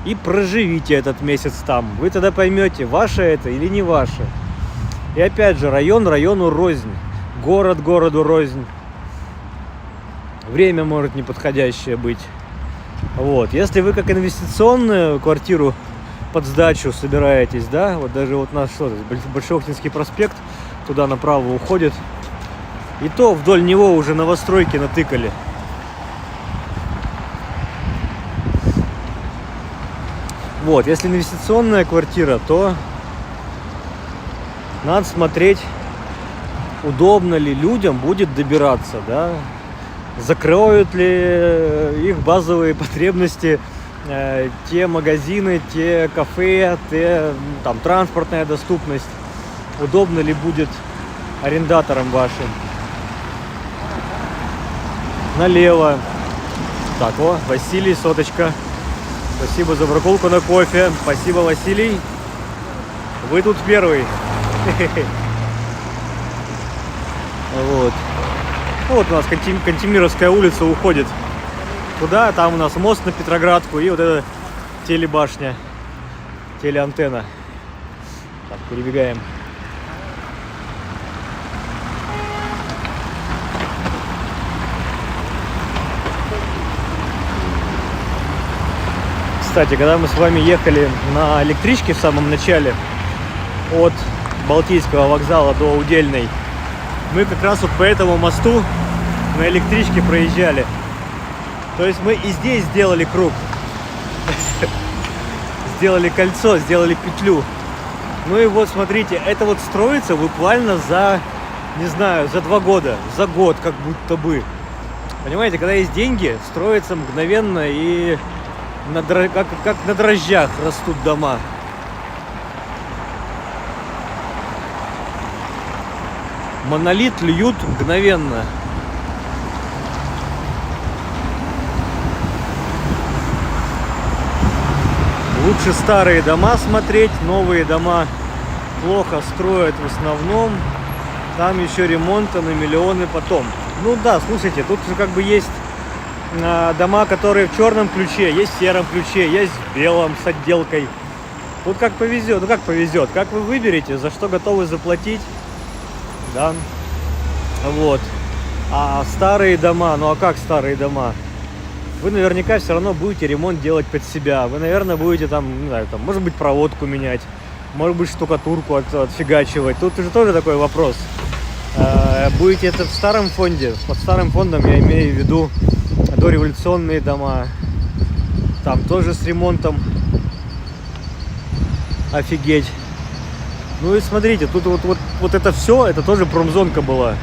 Speaker 1: и проживите этот месяц там. Вы тогда поймете, ваше это или не ваше. И опять же, район району рознь, город городу рознь. Время может неподходящее быть. Вот. Если вы как инвестиционную квартиру под сдачу собираетесь, да, вот даже вот наш Большеохтинский проспект туда направо уходит, и то вдоль него уже новостройки натыкали. Вот, если инвестиционная квартира, то надо смотреть, удобно ли людям будет добираться, да, закроют ли их базовые потребности те магазины, те кафе, те там транспортная доступность, удобно ли будет арендаторам вашим. Налево. Так, о, Василий, соточка. Спасибо за прогулку на кофе. Спасибо, Василий. Вы тут первый. Вот. Вот у нас Кантемировская улица уходит туда, там у нас мост на Петроградку и вот эта телебашня, телеантенна. Так, перебегаем. Кстати, когда мы с вами ехали на электричке в самом начале от Балтийского вокзала до Удельной, мы как раз вот по этому мосту на электричке проезжали. То есть мы и здесь сделали круг. Сделали кольцо, сделали петлю. Ну и вот смотрите, это вот строится буквально за, не знаю, за 2 года, за год как будто бы. Понимаете, когда есть деньги, строится мгновенно и как на дрожжах растут дома. Монолит льют мгновенно. Лучше старые дома смотреть, новые дома плохо строят в основном. Там еще ремонта на миллионы потом. Ну да, слушайте, тут же как бы есть дома, которые в черном ключе, есть в сером ключе, есть в белом с отделкой. Тут как повезет, ну как повезет, как вы выберете, за что готовы заплатить, да, вот. А старые дома, ну а как старые дома? Вы наверняка все равно будете ремонт делать под себя. Вы, наверное, будете там, не знаю, там, может быть, проводку менять, может быть, штукатурку отфигачивать. Тут уже тоже такой вопрос. Будете это в старом фонде? Под старым фондом я имею в виду дореволюционные дома. Там тоже с ремонтом. Офигеть. Ну и смотрите, тут вот это все, это тоже промзонка была.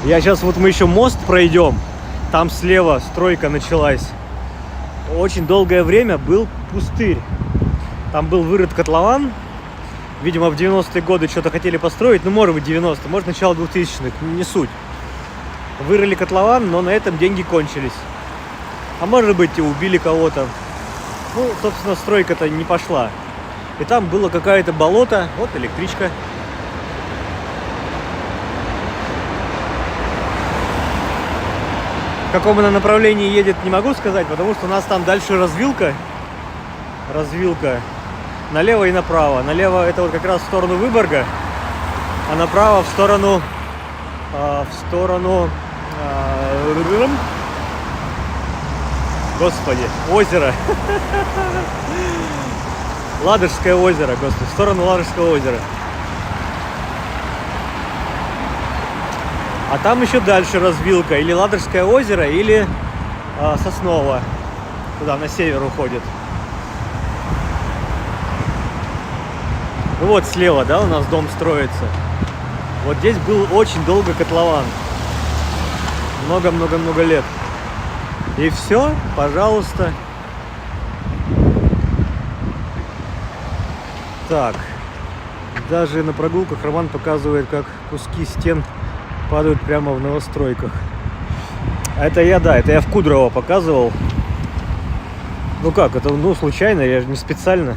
Speaker 1: Я сейчас, вот мы еще мост пройдем, там слева стройка началась. Очень долгое время был пустырь. Там был вырыт котлован. Видимо, в 90-е годы что-то хотели построить. Ну, может быть, 90-е, может, начало 2000-х, не суть. Вырыли котлован, но на этом деньги кончились. А может быть, и убили кого-то. Ну, собственно, стройка-то не пошла. И там было какое-то болото. Вот электричка. В каком она направлении едет, не могу сказать, потому что у нас там дальше развилка. Налево и направо. Налево это вот как раз в сторону Выборга, а направо в сторону господи, озеро. Ладожское озеро, господи, в сторону Ладожского озера. А там еще дальше развилка. Или Ладожское озеро, или Сосново. Туда, на север уходит. Ну вот слева, да, у нас дом строится. Вот здесь был очень долго котлован. Много-много-много лет. И все, пожалуйста. Так. Даже на прогулках Роман показывает, как куски стен падают прямо в новостройках. Это я в Кудрово показывал. Ну как, это случайно, я же не специально.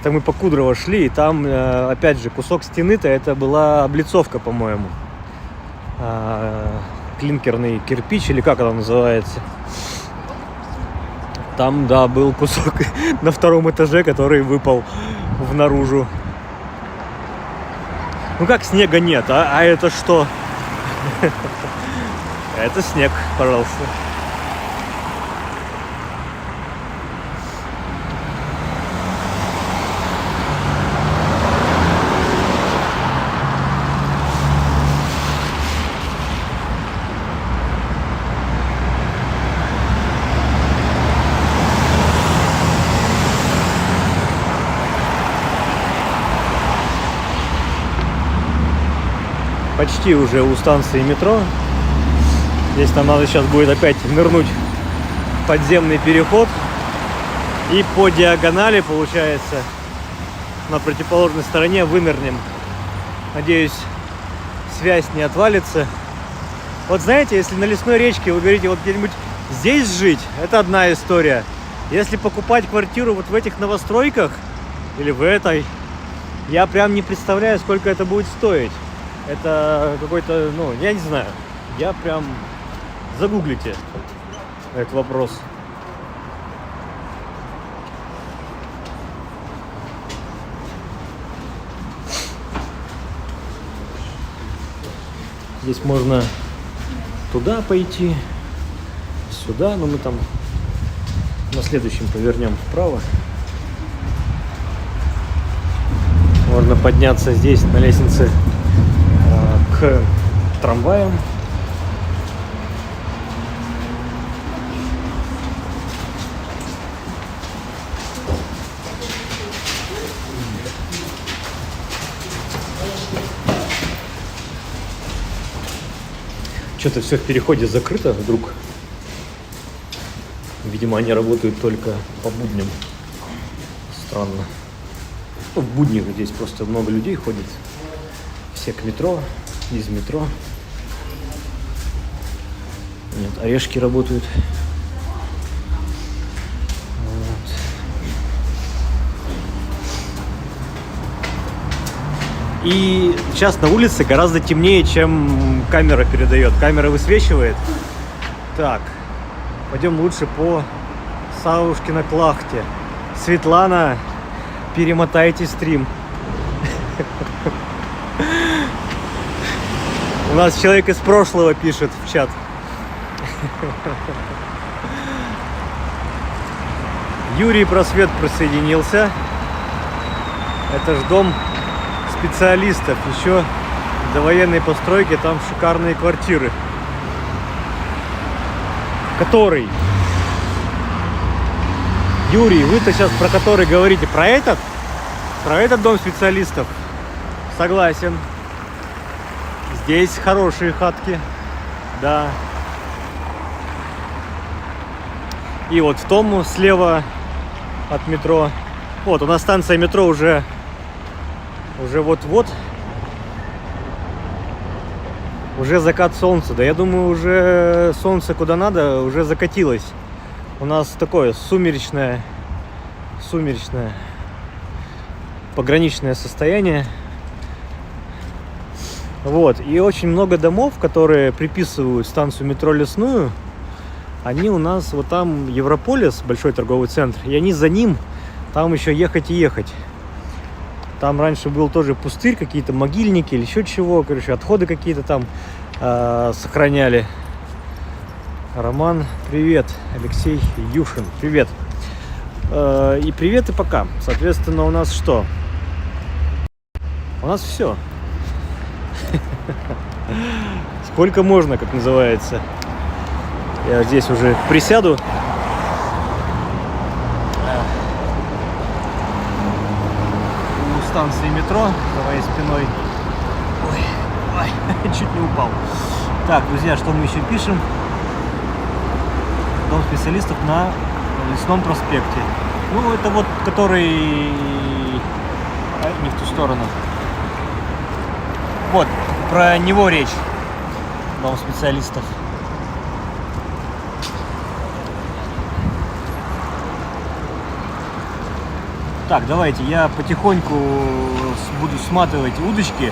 Speaker 1: Там мы по Кудрово шли, и там, опять же, кусок стены-то, это была облицовка, по-моему. Клинкерный кирпич, или как это называется. Там, да, был кусок на 2-м этаже, который выпал наружу. Ну как снега нет, а это что? Это снег, пожалуйста. Почти уже у станции метро. Здесь нам надо сейчас будет опять нырнуть в подземный переход. И по диагонали, получается, на противоположной стороне вынырнем. Надеюсь, связь не отвалится. Вот знаете, если на лесной речке вы говорите, вот где-нибудь здесь жить, это одна история. Если покупать квартиру вот в этих новостройках или в этой, я прям не представляю, сколько это будет стоить. Это какой-то, ну, я не знаю. Я прям... Загуглите этот вопрос. Здесь можно туда пойти, сюда, но мы там на следующем повернем вправо. Можно подняться здесь на лестнице к трамваям. Что-то все в переходе закрыто вдруг. Видимо, они работают только по будням. Странно. Ну, в будни здесь просто много людей ходит. Все к метро, из метро. Нет, орешки работают. Вот. И сейчас на улице гораздо темнее, чем камера передает. Камера высвечивает. Так, пойдем лучше по Савушкина Клахте. Светлана, перемотайте стрим. У нас человек из прошлого пишет в чат. Юрий Просвет присоединился. Это ж дом специалистов. Еще до военной постройки там шикарные квартиры. Который? Юрий, вы-то сейчас про который говорите? Про этот? Про этот дом специалистов? Согласен. Здесь хорошие хатки. Да. И вот в том слева от метро. Вот у нас станция метро уже вот-вот. Уже закат солнца. Да я думаю, уже солнце куда надо, уже закатилось. У нас такое сумеречное пограничное состояние. Вот. И очень много домов, которые приписывают станцию метро Лесную, они у нас вот там Европолис, большой торговый центр, и они за ним, там еще ехать и ехать. Там раньше был тоже пустырь, какие-то могильники или еще чего, короче, отходы какие-то там сохраняли. Роман, привет. Алексей Юшин, привет. И привет, и пока. Соответственно, у нас что? У нас все. Сколько можно, как называется. Я здесь уже присяду. У станции метро, давай спиной. Ой, чуть не упал. Так, друзья, что мы еще пишем? Дом специалистов на Лесном проспекте. Ну, это вот, который... не в ту сторону. Вот, про него речь. Дом специалистов. Так, давайте, я потихоньку буду сматывать удочки.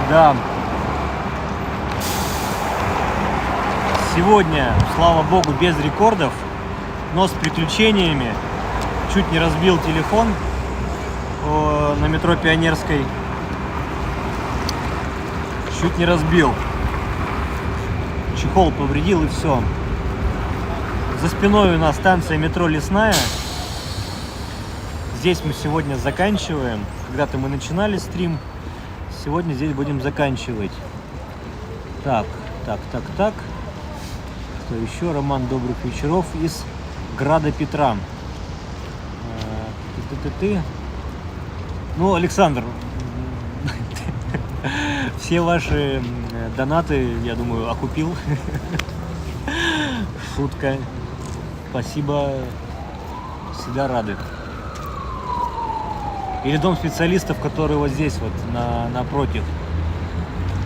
Speaker 1: Да. Сегодня, слава богу, без рекордов, но с приключениями. Чуть не разбил телефон на метро Пионерской. Чуть не разбил. Чехол повредил и все. За спиной у нас станция метро Лесная. Здесь мы сегодня заканчиваем. Когда-то мы начинали стрим. Сегодня здесь будем заканчивать. Так. Кто еще? Роман, добрых вечеров из Града Петра. Ну, Александр, все ваши донаты, я думаю, окупил. Шутка. Спасибо. Всегда рады. Или дом специалистов, который вот здесь вот напротив.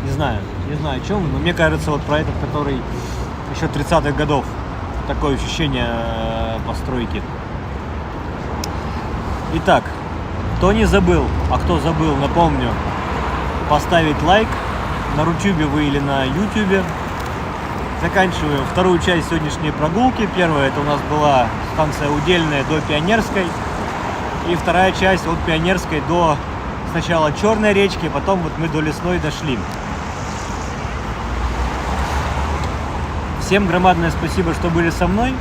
Speaker 1: Не знаю о чем, но мне кажется, вот про этот, который еще 30-х годов. Такое ощущение постройки. Итак, кто не забыл, а кто забыл, напомню, поставить лайк на Рутюбе вы или на Ютубе. Заканчиваем вторую часть сегодняшней прогулки. Первая это у нас была станция Удельная до Пионерской. И вторая часть от Пионерской до сначала Черной речки, потом вот мы до Лесной дошли. Всем громадное спасибо, что были со мной.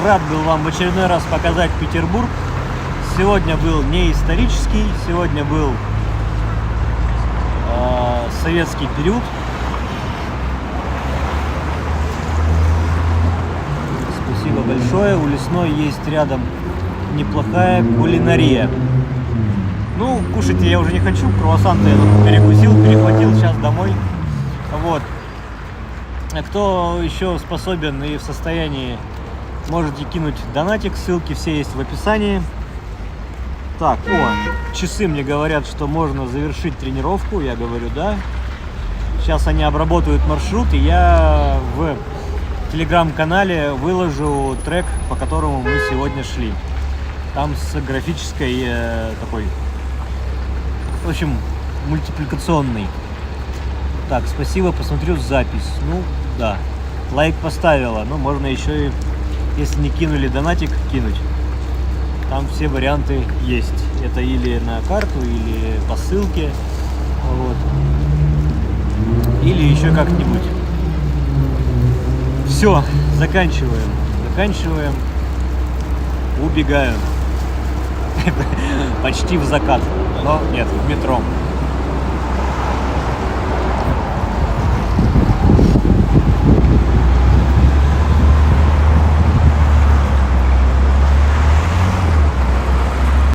Speaker 1: Рад был вам в очередной раз показать Петербург. сегодня был не исторический, сегодня был советский период. Спасибо большое. У Лесной есть рядом неплохая кулинария. Ну, кушать я уже не хочу. Круассан-то я тут перекусил, перехватил, сейчас домой. Вот. А кто еще способен и в состоянии, можете кинуть донатик. Ссылки все есть в описании. Так, часы мне говорят, что можно завершить тренировку. Я говорю, да. Сейчас они обработают маршрут, и я в телеграм-канале выложу трек, по которому мы сегодня шли. Там с графической такой, в общем, мультипликационный. Так, спасибо, посмотрю запись. Ну, да, лайк поставила, но можно еще и, если не кинули донатик, кинуть. Там все варианты есть. Это или на карту, или по ссылке. Вот. Или еще как-нибудь. Все, заканчиваем. Убегаю. Почти в закат. Но нет, в метро.